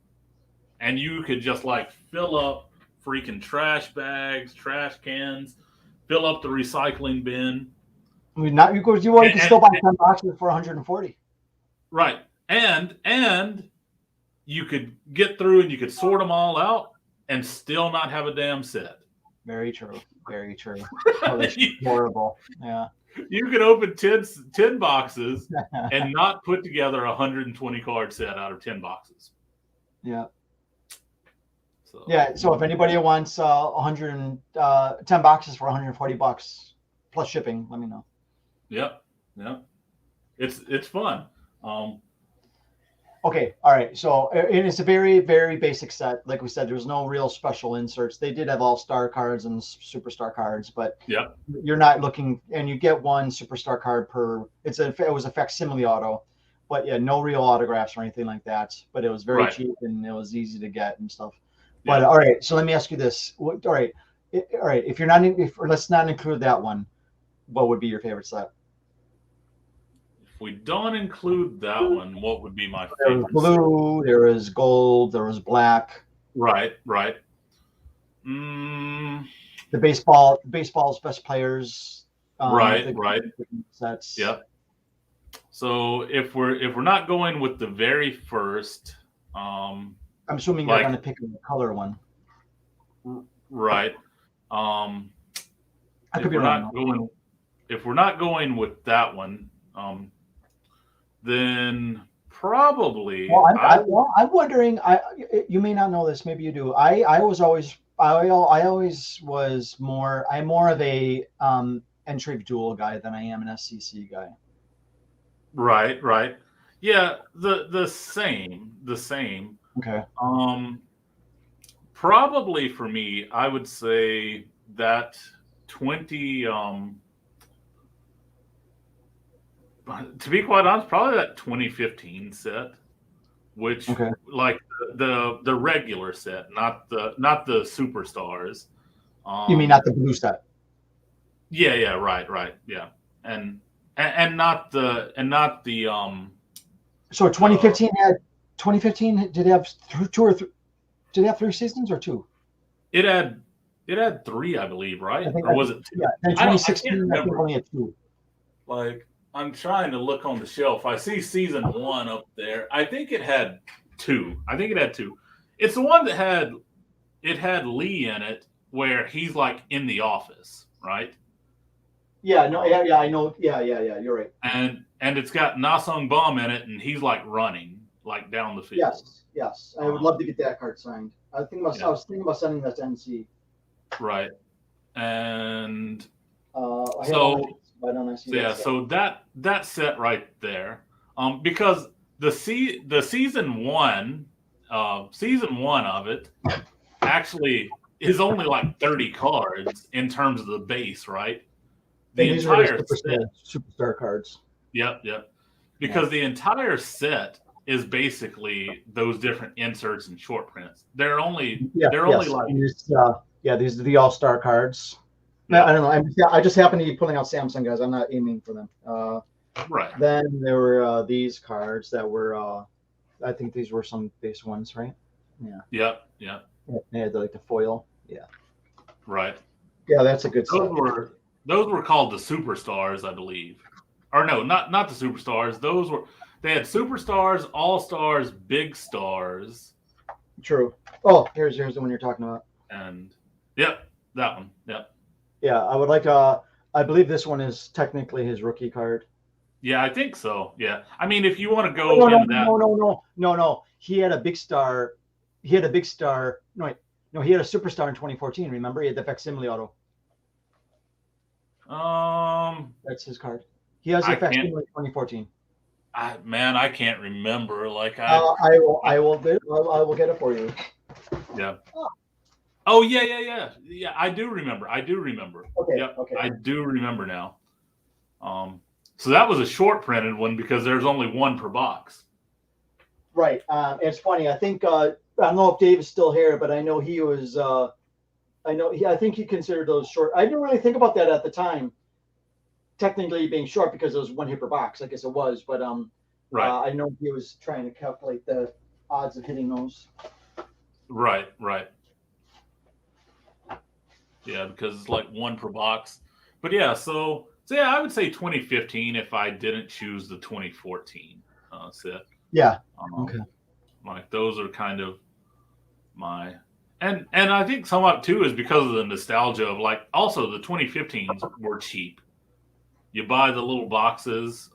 and you could just like fill up freaking trash bags, trash cans, fill up the recycling bin. I mean, not you can And, still buy 10 boxes for 140. right. And you could get through and you could sort them all out and still not have a damn set. Very true. Very true. Oh, that's horrible. Yeah. You could open 10 boxes and not put together a 120 card set out of 10 boxes. Yeah. So, yeah. So if anybody wants 10 boxes for 140 bucks plus shipping, let me know. Yep. Yep. It's fun. Okay. All right. So it's a very, very basic set. Like we said, there's no real special inserts. They did have all-star cards and superstar cards, but yep. You're not looking, and you get one superstar card per. It was a facsimile auto, but yeah, no real autographs or anything like that. But it was very cheap and it was easy to get and stuff. But all right, so let me ask you this. All right. If you're not, let's not include that one. What would be your favorite set? If we don't include that one, what would be my favorite? There was blue, there was gold, there was black. Right. The baseball's best players. Right. Sets. Yep. So if we're not going with the very first, I'm assuming you're going to pick a color one. Right. I could be wrong. If we're not going with that one, then probably. Well, I'm wondering. You may not know this. Maybe you do. I always was more. I'm more of a entry duel guy than I am an SCC guy. Right. Yeah. The same. Okay. Probably for me, I would say that 20. To be quite honest, probably that 2015 set, which like the regular set, not the superstars. You mean not the blue set? Yeah, right, yeah, and not the So 2015 had 2015. Did it have two or three? Did it have 3 seasons or 2? It had 3, I believe, right? Or was it 2? Yeah, and 2016 I think only had 2. Like, I'm trying to look on the shelf. I see season 1 up there. I think it had 2. It's the one that had Lee in it, where he's like in the office, right? Yeah, no, yeah, I know. Yeah, you're right. And it's got Nasong Bum in it, and he's like running like down the field. Yes. I would love to get that card signed. I was thinking about sending that to NC. Right. And so that set right there, because the season one of it actually is only like 30 cards in terms of the base, right? The entire superstar cards. Yep. Because the entire set is basically those different inserts and short prints. They're only like these are the all-star cards. Yeah. I don't know. I just happen to be pulling out Samsung guys. I'm not aiming for them. Right. Then there were these cards that were I think these were some base ones, right? Yeah. Yep. They had like the foil. Yeah. Right. Yeah, that's a good set. Those were called the superstars, I believe. Or no, not the superstars. They had superstars, all-stars, big stars. True. Oh, here's the one you're talking about. And that one. Yep. Yeah, I would like I believe this one is technically his rookie card. Yeah, I think so. Yeah. I mean, if you want to go into that. No. He had a big star. He had a superstar in 2014. Remember, he had the facsimile auto. That's his card. He has a facsimile in 2014. I can't remember. Like I will get it for you. Yeah. Oh yeah. I do remember. Okay. Yep. Okay. I do remember now. So that was a short printed one because there's only one per box. Right. It's funny. I think I don't know if Dave is still here, but I know he was. I think he considered those short. I didn't really think about that at the time. Technically being short because it was 1 hit per box. I guess it was, but right. I know he was trying to calculate the odds of hitting those. Right, right. Yeah, because it's like one per box. But yeah, so yeah, I would say 2015 if I didn't choose the 2014 set. Yeah. Um, Okay. like those are kind of my and I think somewhat too is because of the nostalgia of like also the 2015s were cheap. You buy the little boxes,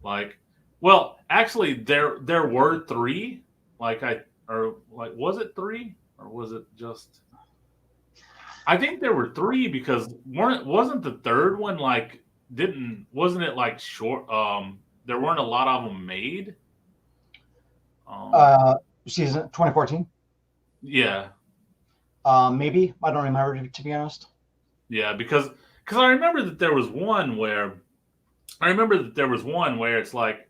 like well, actually there were three. Like I or like was it three or was it just I think there were three because wasn't the third one like didn't wasn't it like short there weren't a lot of them made? Um Uh, Season 2014. yeah. Maybe I don't remember to be honest. Yeah, because I remember that there was one where it's like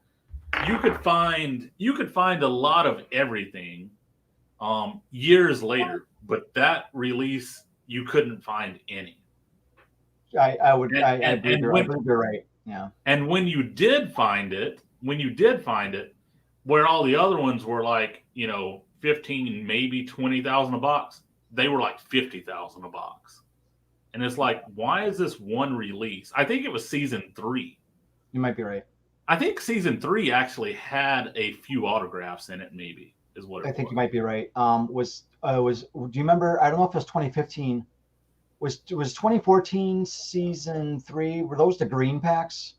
you could find a lot of everything years later, but that release you couldn't find any. And I and believe and you're I when believe you're right. Yeah. and when you did find it, where all the other ones were like, 15, maybe 20,000 a box, they were like 50,000 a box. And it's like, why is this one release? I think it was season 3. You might be right. I think season 3 actually had a few autographs in it, maybe, is what I it think you was. might be right. Do you remember? I don't know if it was 2015. Was 2014 season 3? Were those the green packs?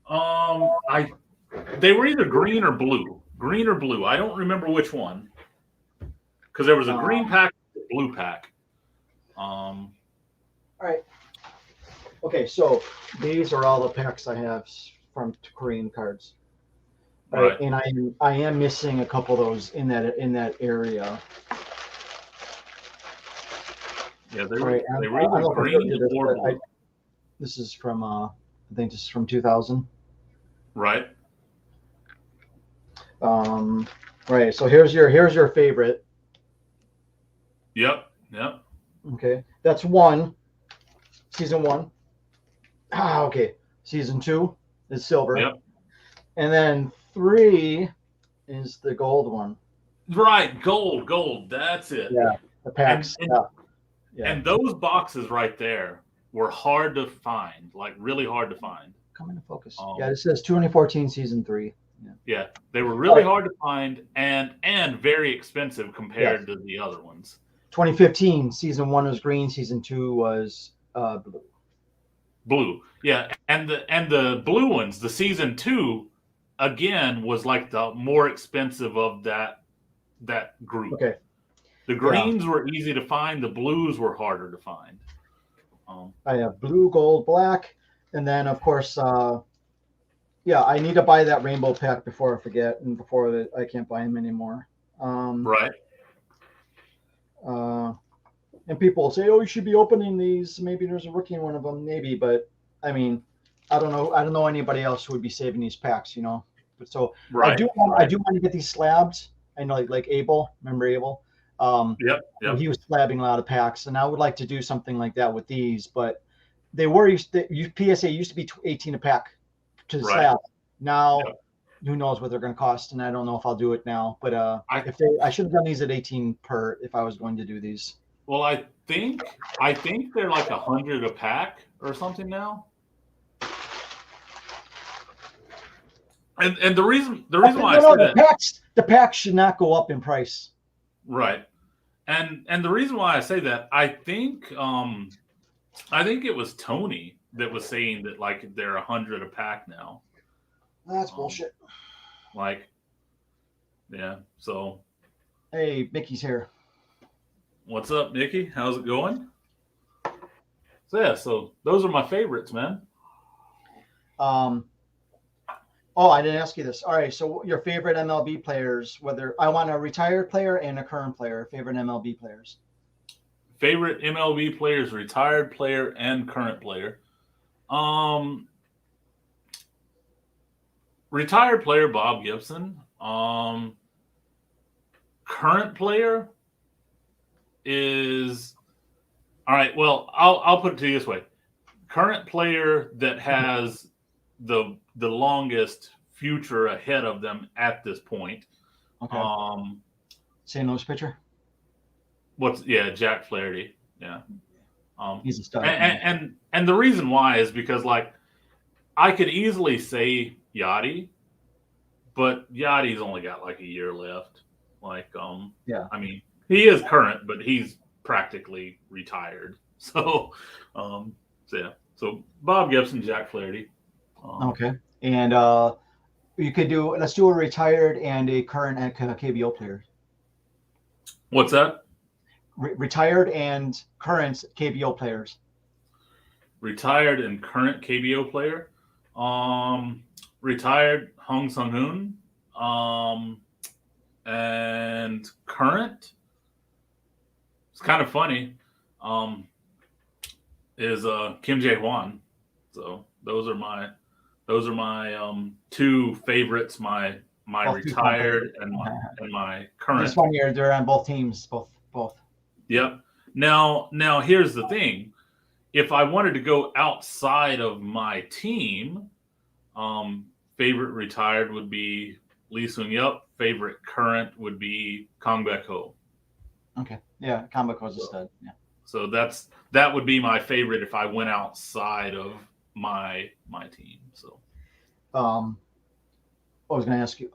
I They were either green or blue. Green or blue. I don't remember which one. Because there was a green Um, pack, a blue pack. Um, all right. Okay, so these are all the packs I have from Korean cards. All right, right. and I am missing a couple of those in that area. Yeah, All right, they were I don't either know if I showed green you this, or but blue. this is from I think this is from 2000. Right. Um, right. So here's your favorite. Yep. Yep. Okay, that's one, season one. Okay. Season two is silver, Yep. and then three is the gold one. Right. Gold. Gold. That's it. Yeah, the And packs. and Yeah, yeah. and those boxes right there were hard to find, like really hard to find. Come into focus. Yeah, Um, it says 2014 season three. Yeah. yeah, they were All really right. hard to find and very expensive Yes. compared to the other ones. 2015 season one was green. Season two was blue. Blue. Yeah, and the blue ones, the season 2 again was like the more expensive of that group. Okay. The Yeah, greens were easy to find, the blues were harder to find. Um, I have blue, gold, black, and then of course, yeah, I need to buy that rainbow pack before I forget, and I can't buy them anymore. Um, right. uh, and people will say, "Oh, you should be opening these. Maybe there's a rookie in one of them. Maybe." But I mean, I don't know. I don't know anybody else who would be saving these packs. But so I Right. do want. I Right. do want to get these slabs. I know, like Abel. Remember Abel? Um, Yep. Yep. he was slabbing a lot of packs, and I would like to do something like that with these. But they were PSA used to be 18 a pack to the Right. slab. Now, Yep. who knows what they're going to cost, and I don't know if I'll do it now. But I I should have done these at 18 per if I was going to do these. well, I think they're like 100 a pack or something now. And the reason why I No, say the that, packs should not go up in price. right. And the reason why I say that, I think it was Tony that was saying that like they're 100 a pack now. That's Um, bullshit. like, yeah. So, Hey, Mickey's here. what's up, Nikki? How's it going? So yeah. So those are my favorites, man. Um, oh, I didn't ask you this. All right, so your favorite MLB players? Whether I want a retired player and a current player. Favorite MLB players? Favorite MLB players, retired player and current player. Um, Retired player Bob Gibson. Current player is all right. Well, I'll put it to you this way: current player that has the longest future ahead of them at this point. Okay. Um, St. Louis pitcher. Jack Flaherty. Yeah. He's a stud. And the reason why is because like I could easily say Yachty, but Yachty's only got like a year left. Like yeah. I mean, he is current, but he's practically retired. So yeah. So Bob Gibson, Jack Flaherty. Okay. And let's do a retired and a current KBO player. What's that? Retired and current KBO players. Retired and current KBO player. Retired Hong Sung-hoon. And current, it's kind of funny, is Kim Jae-hwan. So those are my two favorites. My retired and my current. This one year they're on both teams, both. Yep. Now here's the thing. If I wanted to go outside of my team, favorite retired would be Lee Seung-yup. Favorite current would be Kang Baek-ho. Okay. Yeah, Kang Baek-ho's a stud. Yeah. So that would be my favorite if I went outside of my team. So I was going to ask you.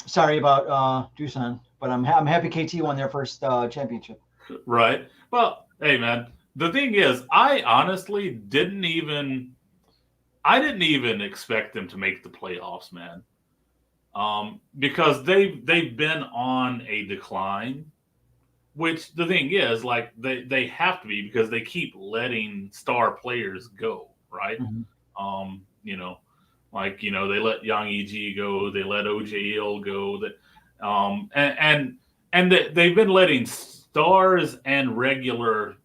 Sorry about Doosan, but I'm happy KT won their first championship. Right. Well, hey man, the thing is, I honestly didn't even expect them to make the playoffs, man. Because they've been on a decline, which the thing is, like they have to be because they keep letting star players go, right? Mm-hmm. They let Yang Yi-ji go, they let OJ go, they've been letting stars and regular,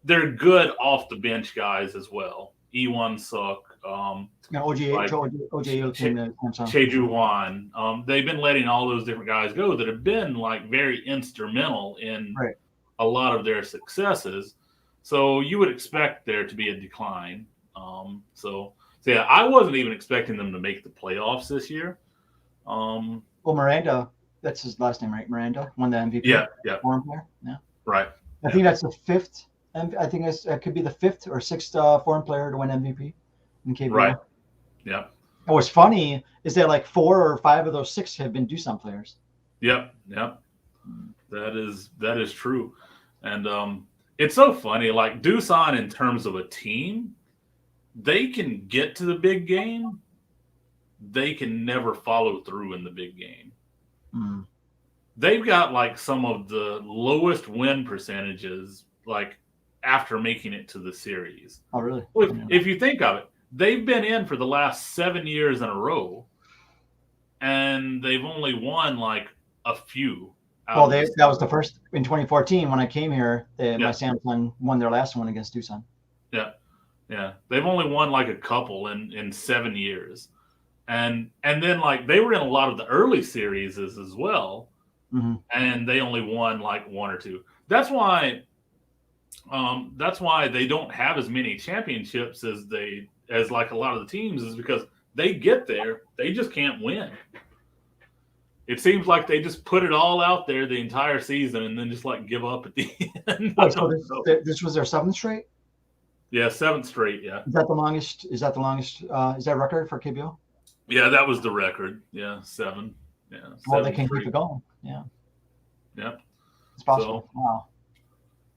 they're good off the bench guys as well. Iwon Suk, Cheju Hwan. They've been letting all those different guys go that have been like very instrumental in a lot of their successes. So you would expect there to be a decline. So yeah, I wasn't even expecting them to make the playoffs this year. Well, Miranda, that's his last name, right? Miranda won the MVP. Yeah. Foreign player. Yeah. Right. I think that's the fifth. I think it could be the fifth or sixth foreign player to win MVP in KBO. Right. Yeah. And what's funny is that like 4 or 5 of those 6 have been Doosan players. Yep. That is true. And it's so funny, like Doosan in terms of a team, they can get to the big game. They can never follow through in the big game. Mm. They've got like some of the lowest win percentages, like after making it to the series. Oh, really? If you think of it, they've been in for the last 7 years in a row, and they've only won like a few. Well, that was the first in 2014 when I came here. My Samsung won their last one against Doosan. Yeah. They've only won like a couple in 7 years, and then like they were in a lot of the early series as well, and they only won like 1 or 2. That's why they don't have as many championships as like a lot of the teams, is because they get there, they just can't win. It seems like they just put it all out there the entire season and then just like give up at the end. So this was their 7th straight? Yeah, 7th straight. Yeah. Is that the longest? Is that record for KBO? Yeah, that was the record. Yeah, 7. Yeah. Well, they can keep it going. Yeah. Yep. It's possible. So, wow.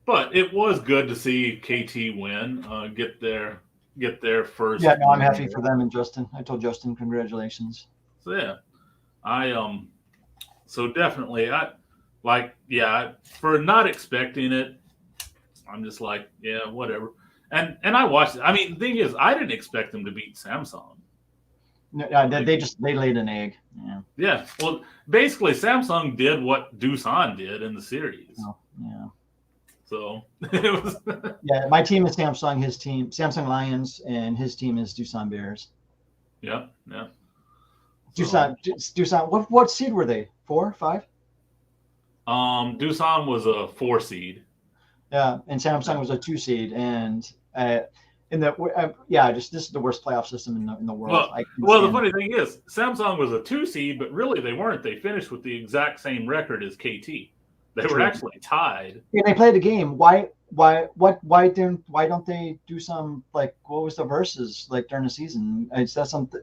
But it was good to see KT win, get their first. Yeah, no, I'm happy for them and Justin. I told Justin, congratulations. So yeah, so definitely, for not expecting it, I'm just like, yeah, whatever. And I watched it. I mean, the thing is, I didn't expect them to beat Samsung. No, they laid an egg. Yeah. Yeah. Well, basically, Samsung did what Doosan did in the series. Oh, yeah. So it was. Yeah, my team is Samsung. His team, Samsung Lions, and his team is Doosan Bears. Yeah. Doosan. What seed were they? 4, 5? Doosan was a 4 seed. Yeah, and Samsung was a 2 seed, and in the yeah, just this is the worst playoff system in the world. Well, I can well, the stand funny thing is, Samsung was a 2 seed, but really they weren't. They finished with the exact same record as KT. They were True. actually tied. And they played a game. Why don't they do some, like, what was the verses like during the season? Is that something?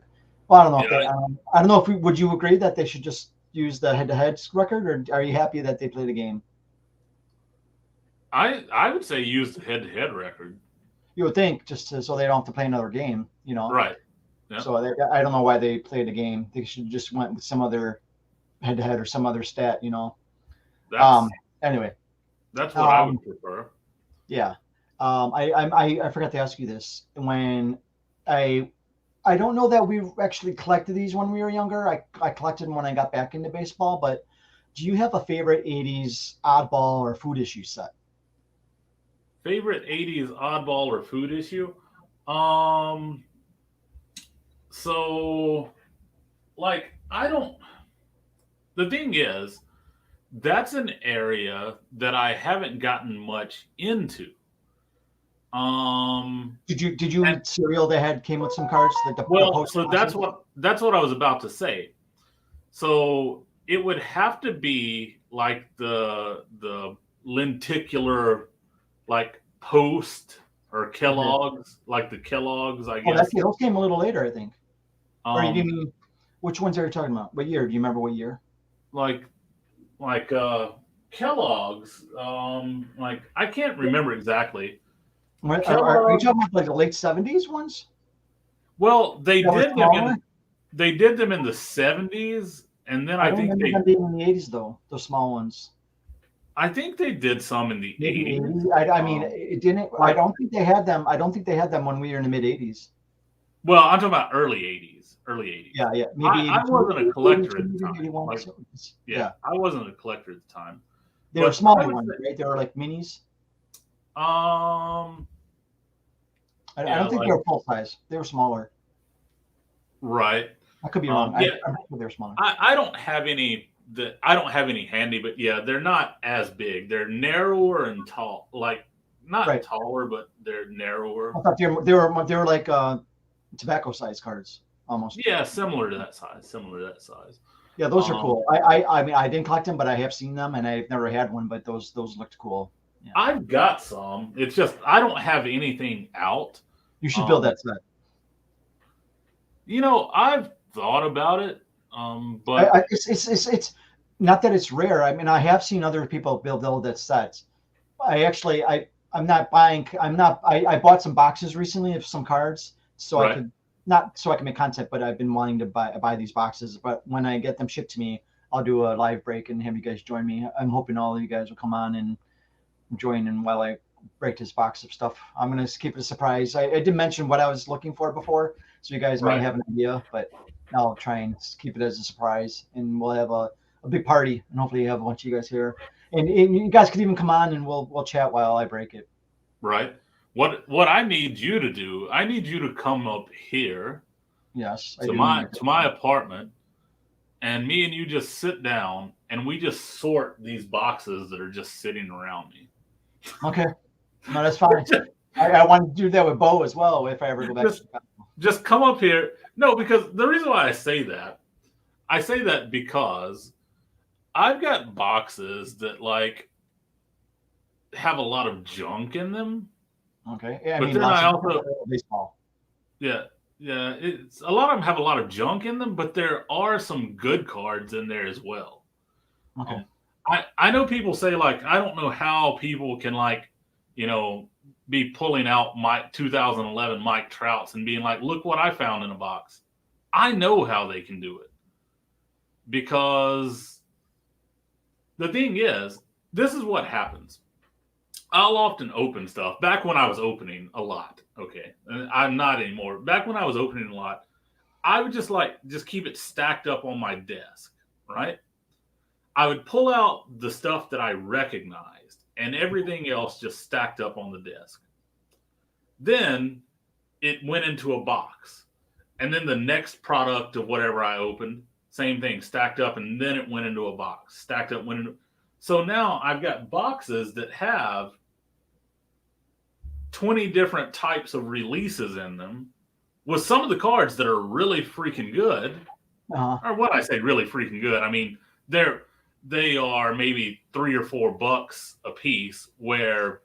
Well, I don't know. If Yeah, they, I don't know if would you agree that they should just use the head-to-head record, or are you happy that they played a game? I would say use the head-to-head record. You would think just so they don't have to play another game, Right. Yeah. So I don't know why they played a game. They should just went with some other head-to-head or some other stat. Anyway, That's what I would prefer. yeah. I forgot to ask you this. When I don't know that we actually collected these when we were younger. I collected them when I got back into baseball. But do you have a favorite '80s oddball or food issue set? Favorite '80s oddball or food issue? So, like, I don't. The thing is, that's an area that I haven't gotten much into. Did you eat cereal that came with some cards, like the Well, so that's what I was about to say. So it would have to be like the lenticular, like Post or Kellogg's, like the Kellogg's, I guess. Those came a little later, I think. Or you Um, mean, which ones are you talking about? What year? Do you remember what year? like Kellogg's. Like I can't remember exactly. Are you talking about like the late '70s ones? Well, they That were did them smaller? in the '70s, and then I I don't think remember them being in the '80s though. Those small ones. they did some in the Maybe '80s. '80s. I mean, it didn't. I don't think they had them. I don't think they had them when we were in the mid '80s. Well, I'm talking about early '80s. Early '80s. Yeah. Maybe I wasn't a collector 82, at the time. 81. Like, yeah, I wasn't a collector at the time. They were But smaller ones, right? They were like minis. Um, I yeah, don't think like, they were full size. They were smaller. right. I could be wrong. Yeah, I'm sure they were smaller. I don't have any handy, but yeah, they're not as big. They're narrower and tall, like not taller, but they're narrower. I thought they were like tobacco size cards almost. Yeah, similar to that size. Yeah, those are cool. I mean, I didn't collect them, but I have seen them, and I've never had one. But those looked cool. Yeah. I've got some. It's just I don't have anything out. You should build that set. I've thought about it, but it's not that it's rare. I mean, I have seen other people build that set. I'm not buying. I bought some boxes recently of some cards, so I could not so I can make content, but I've been wanting to buy these boxes. But when I get them shipped to me, I'll do a live break and have you guys join me. I'm hoping all of you guys will come on and join in while I break this box of stuff. I'm gonna keep it a surprise. I didn't mention what I was looking for before, so you guys might have an idea, but I'll try and keep it as a surprise, and we'll have a big party, and hopefully you have a bunch of you guys here, and you guys could even come on and we'll chat while I break it. Right. What I need you to do, I need you to come up here. Yes. To my apartment, and me and you just sit down and we just sort these boxes that are just sitting around me. Okay. No, that's fine. I want to do that with Bo as well if I ever go back. Just come up here. No, because the reason why I say that because I've got boxes that like have a lot of junk in them. Okay. Yeah, but then I also baseball. Yeah. It's a lot of them have a lot of junk in them, but there are some good cards in there as well. Okay. I know people say like I don't know how people can like be pulling out 2011 Mike Trouts and being like, look what I found in a box. I know how they can do it because the thing is, this is what happens. I'll often open stuff back when I was opening a lot. Okay. I'm not anymore. Back when I was opening a lot, I would just keep it stacked up on my desk, right? I would pull out the stuff that I recognized and everything else just stacked up on the desk. Then it went into a box. And then the next product of whatever I opened, same thing, stacked up, and then it went into a box. Stacked up, went into. So now I've got boxes that have 20 different types of releases in them with some of the cards that are really freaking good. Or when I say really freaking good, I mean they are maybe $3 or $4 a piece, where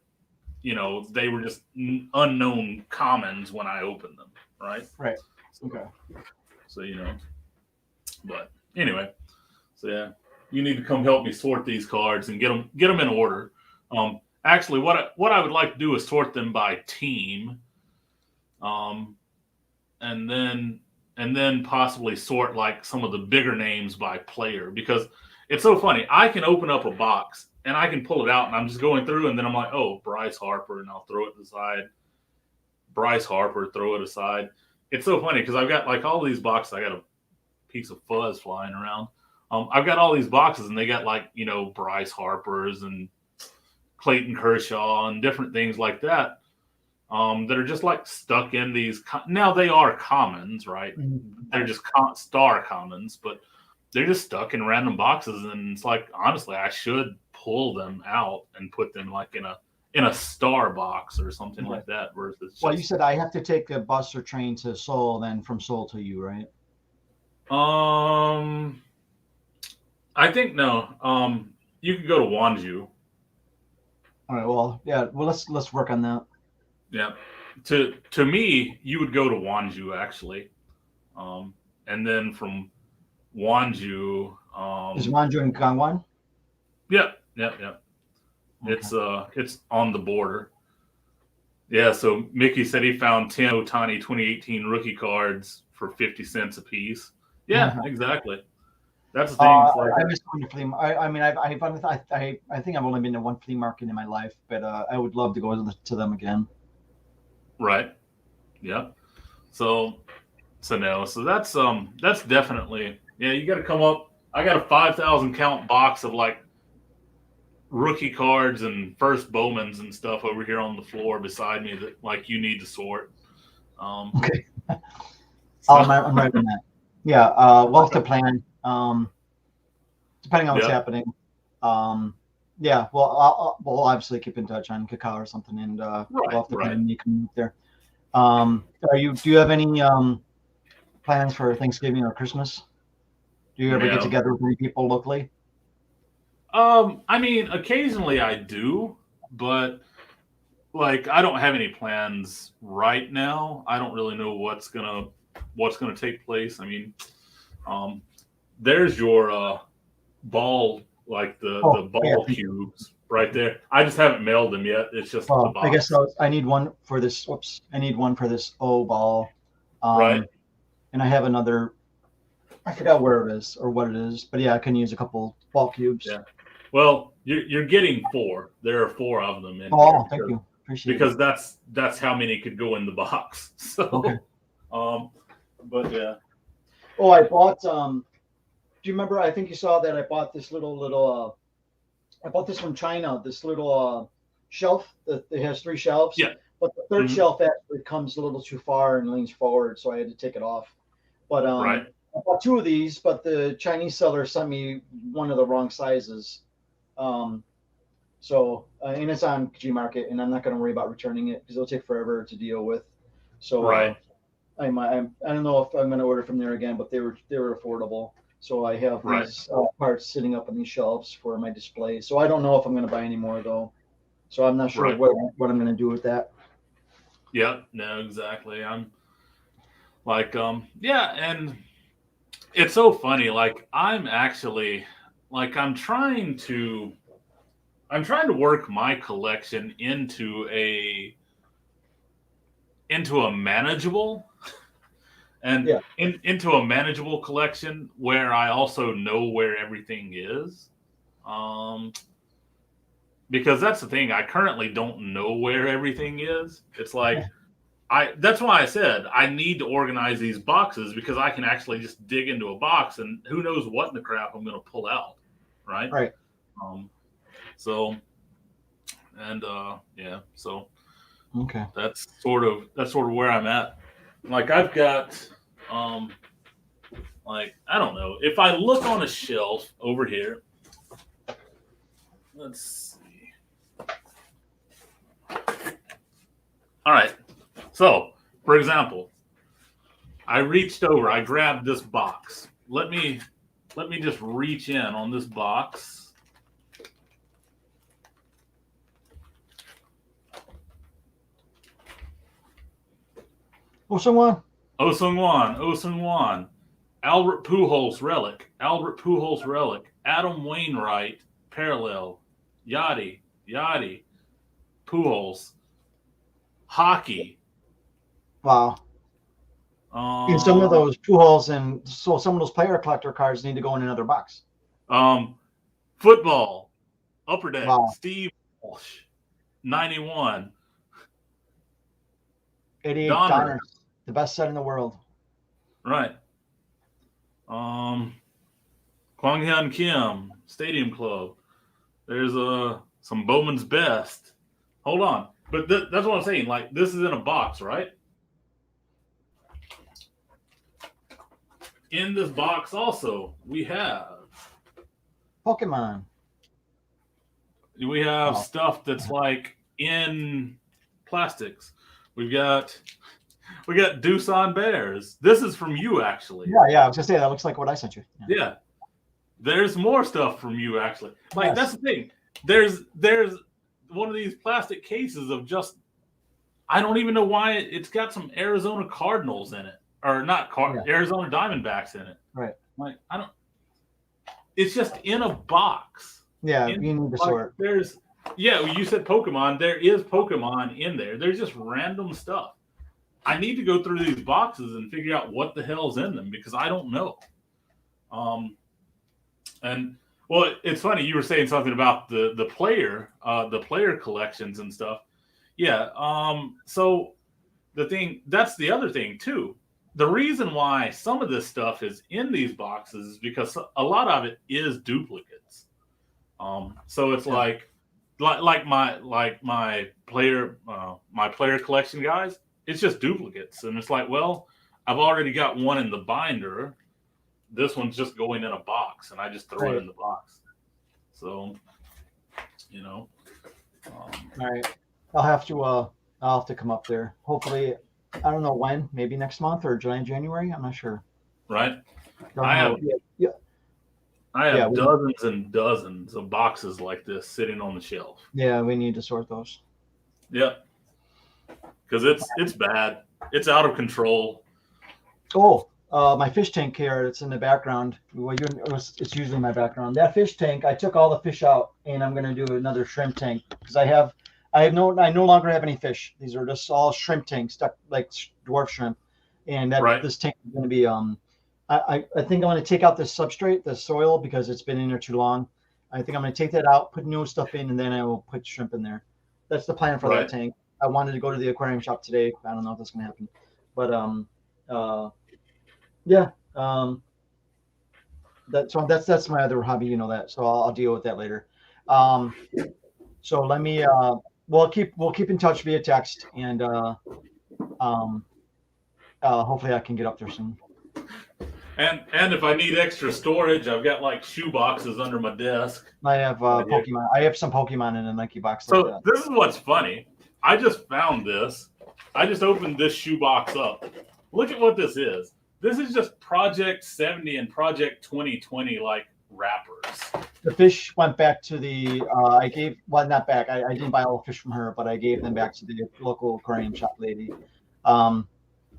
they were just unknown commons when I opened them, right? Right. Okay. So but anyway, so yeah, you need to come help me sort these cards and get them in order. Actually, what I would like to do is sort them by team, and then possibly sort like some of the bigger names by player, because it's so funny. I can open up a box and I can pull it out and I'm just going through, and then I'm like, oh, Bryce Harper, and I'll throw it aside. Bryce Harper, throw it aside. It's so funny because I've got like all these boxes. I got a piece of fuzz flying around. I've got all these boxes and they got like, Bryce Harper's and Clayton Kershaw and different things like that. That are just like stuck in these. Now they are commons, right? Mm-hmm. They're just star commons, but they're just stuck in random boxes. And it's like, honestly, I should pull them out and put them like in a star box or something like that. Versus well, you said I have to take a bus or train to Seoul, then from Seoul to you, right? I think no. You could go to Wonju. All right. Well, yeah. Well, let's work on that. Yeah. To me, you would go to Wonju actually, and then from Wonju. Is Wonju in Gangwon? Yeah. Okay. It's on the border. Yeah. So Mickey said he found 10 Ohtani 2018 rookie cards for 50 cents a piece. Yeah, exactly. That's the thing. I was going to flea. I think I've only been to one flea market in my life, but I would love to go to them again. Right. Yep. So that's definitely, yeah, you got to come up. I got a 5,000 count box of like rookie cards and first Bowmans and stuff over here on the floor beside me that like you need to sort. Okay. I'm right on that. Yeah. We'll have to plan. Depending on what's happening. Yeah. Well, we'll obviously keep in touch on Kakao or something, and we'll have to plan you can move there. Do you have any plans for Thanksgiving or Christmas? Do you ever get together with any people locally? I mean, occasionally I do, but like I don't have any plans right now. I don't really know what's gonna take place. I mean, there's your ball, like the ball cubes right there. I just haven't mailed them yet. It's just the box. I guess I need one for this. Whoops! I need one for this O ball. Right. And I have another. I forgot where it is or what it is, but yeah, I can use a couple ball cubes. Yeah. Well, you're getting 4. There are 4 of them in here. Thank you. Appreciate because it. that's how many could go in the box. So, okay. But yeah. Oh, I bought. Do you remember? I think you saw that I bought this little. I bought this from China. This little shelf that it has 3 shelves. Yeah. But the third shelf actually comes a little too far and leans forward, so I had to take it off. But I bought 2 of these, but the Chinese seller sent me one of the wrong sizes. So and it's on Gmarket, and I'm not going to worry about returning it because it'll take forever to deal with. So I don't know if I'm going to order from there again, but they were affordable. So I have these parts sitting up on these shelves for my display. So I don't know if I'm going to buy any more though. So I'm not sure what I'm going to do with that. Yeah, no, exactly. I'm like, and it's so funny. Like I'm actually, like I'm trying to work my collection into a manageable into a manageable collection where I also know where everything is. Because that's the thing. I currently don't know where everything is. It's like that's why I said I need to organize these boxes, because I can actually just dig into a box and who knows what in the crap I'm going to pull out. Right. Right. So, and so okay. That's sort of where I'm at. Like I've got, like, I don't know, if I look on a shelf over here, let's see. All right. So, for example, I reached over, I grabbed this box. Let me just reach in on this box. Oh, someone. Oh Seung Wan, Albert Pujols relic, Adam Wainwright parallel, Yachty, Pujols, hockey. Wow. And some of those Pujols and so some of those player collector cards need to go in another box. Football, Upper Deck, Wow. Steve Walsh, 91. 88 Donner. Donners, the best set in the world. Right. Kwang Hyun Kim, Stadium Club. There's some Bowman's Best. Hold on. But that's what I'm saying. Like, this is in a box, right? In this box also, we have Pokemon. We have stuff that's like in plastics. We got Doosan Bears. This is from you, actually. Yeah. I was gonna say that looks like what I sent you. Yeah. There's more stuff from you, actually. Like, that's the thing. There's one of these plastic cases of just, I don't even know why it's got some Arizona Cardinals in it, or not Arizona Diamondbacks in it. Right. Like, I don't. It's just in a box. Yeah, you need to sort. You said Pokemon. There is Pokemon in there. There's just random stuff. I need to go through these boxes and figure out what the hell's in them because I don't know. And well, it's funny you were saying something about the player collections and stuff. Yeah. So that's the other thing too. The reason why some of this stuff is in these boxes is because a lot of it is duplicates. So it's like my player collection guys, it's just duplicates. And it's like, well, I've already got one in the binder. This one's just going in a box and I just throw it in the box. So, all right. I'll have to come up there. Hopefully, I don't know when, maybe next month or January. I'm not sure. Right. I have dozens and dozens of boxes like this sitting on the shelf. Yeah, we need to sort those. Yep. Because it's bad. It's out of control. Oh, my fish tank here, it's in the background. Well, it's usually my background. That fish tank, I took all the fish out, and I'm going to do another shrimp tank because I no longer have any fish. These are just all shrimp tanks, stuck like dwarf shrimp, and this tank is going to be I think I'm going to take out the substrate, the soil, because it's been in there too long. I think I'm going to take that out, put new stuff in, and then I will put shrimp in there. That's the plan for that tank. I wanted to go to the aquarium shop today. I don't know if that's going to happen, but that's my other hobby, that. So I'll deal with that later. So let me we'll keep in touch via text, and hopefully I can get up there soon. And if I need extra storage, I've got like shoe boxes under my desk. I have Pokemon. I have some Pokemon in a Nike box. So like this is what's funny. I just found this. I just opened this shoe box up. Look at what this is. This is just Project 70 and Project 2020 like wrappers. The fish went back to the I didn't buy all the fish from her, but I gave them back to the local aquarium shop lady.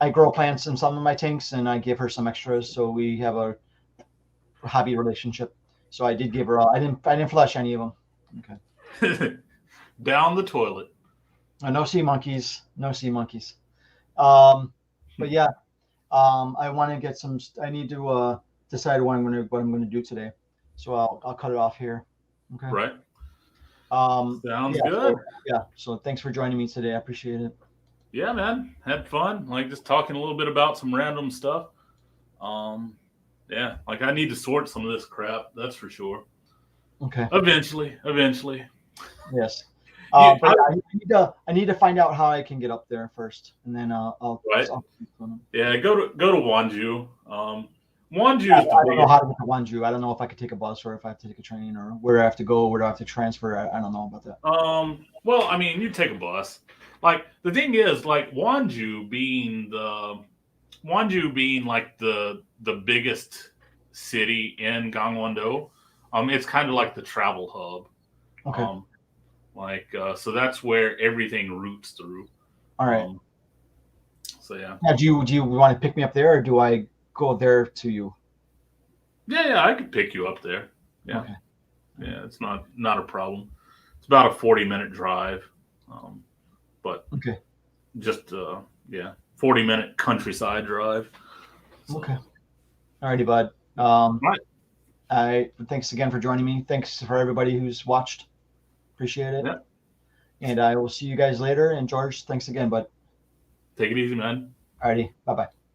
I grow plants in some of my tanks, and I give her some extras, so we have a hobby relationship. So I did give her I didn't flush any of them. Okay. Down the toilet. No sea monkeys. But yeah, I want to get some. I need to decide what I'm going to do today. So I'll cut it off here. Okay. Right. Sounds good. So thanks for joining me today. I appreciate it. Yeah, man. Had fun. Like just talking a little bit about some random stuff. Yeah, like I need to sort some of this crap. That's for sure. Okay. Eventually. Yes. But I need to find out how I can get up there first, and then I'll. Yeah, go to Wonju. Wonju. I don't know how to get to Wonju. I don't know if I could take a bus or if I have to take a train or where I have to go, where do I have to transfer. I don't know about that. Well, I mean, you take a bus. like the thing is, like Wanju being like the biggest city in Gangwon-do, it's kind of like the travel hub. Okay. So that's where everything routes through. All right. So yeah. Now, do you want to pick me up there, or do I go there to you? Yeah, I could pick you up there. Yeah. Okay. Yeah, it's not a problem. It's about a 40-minute drive. But Okay. just 40-minute countryside drive. So. Okay. Alrighty, bud. Right. Thanks again for joining me. Thanks for everybody who's watched. Appreciate it. Yeah. And I will see you guys later. And George, thanks again, bud. Take it easy, man. Alrighty. Bye-bye.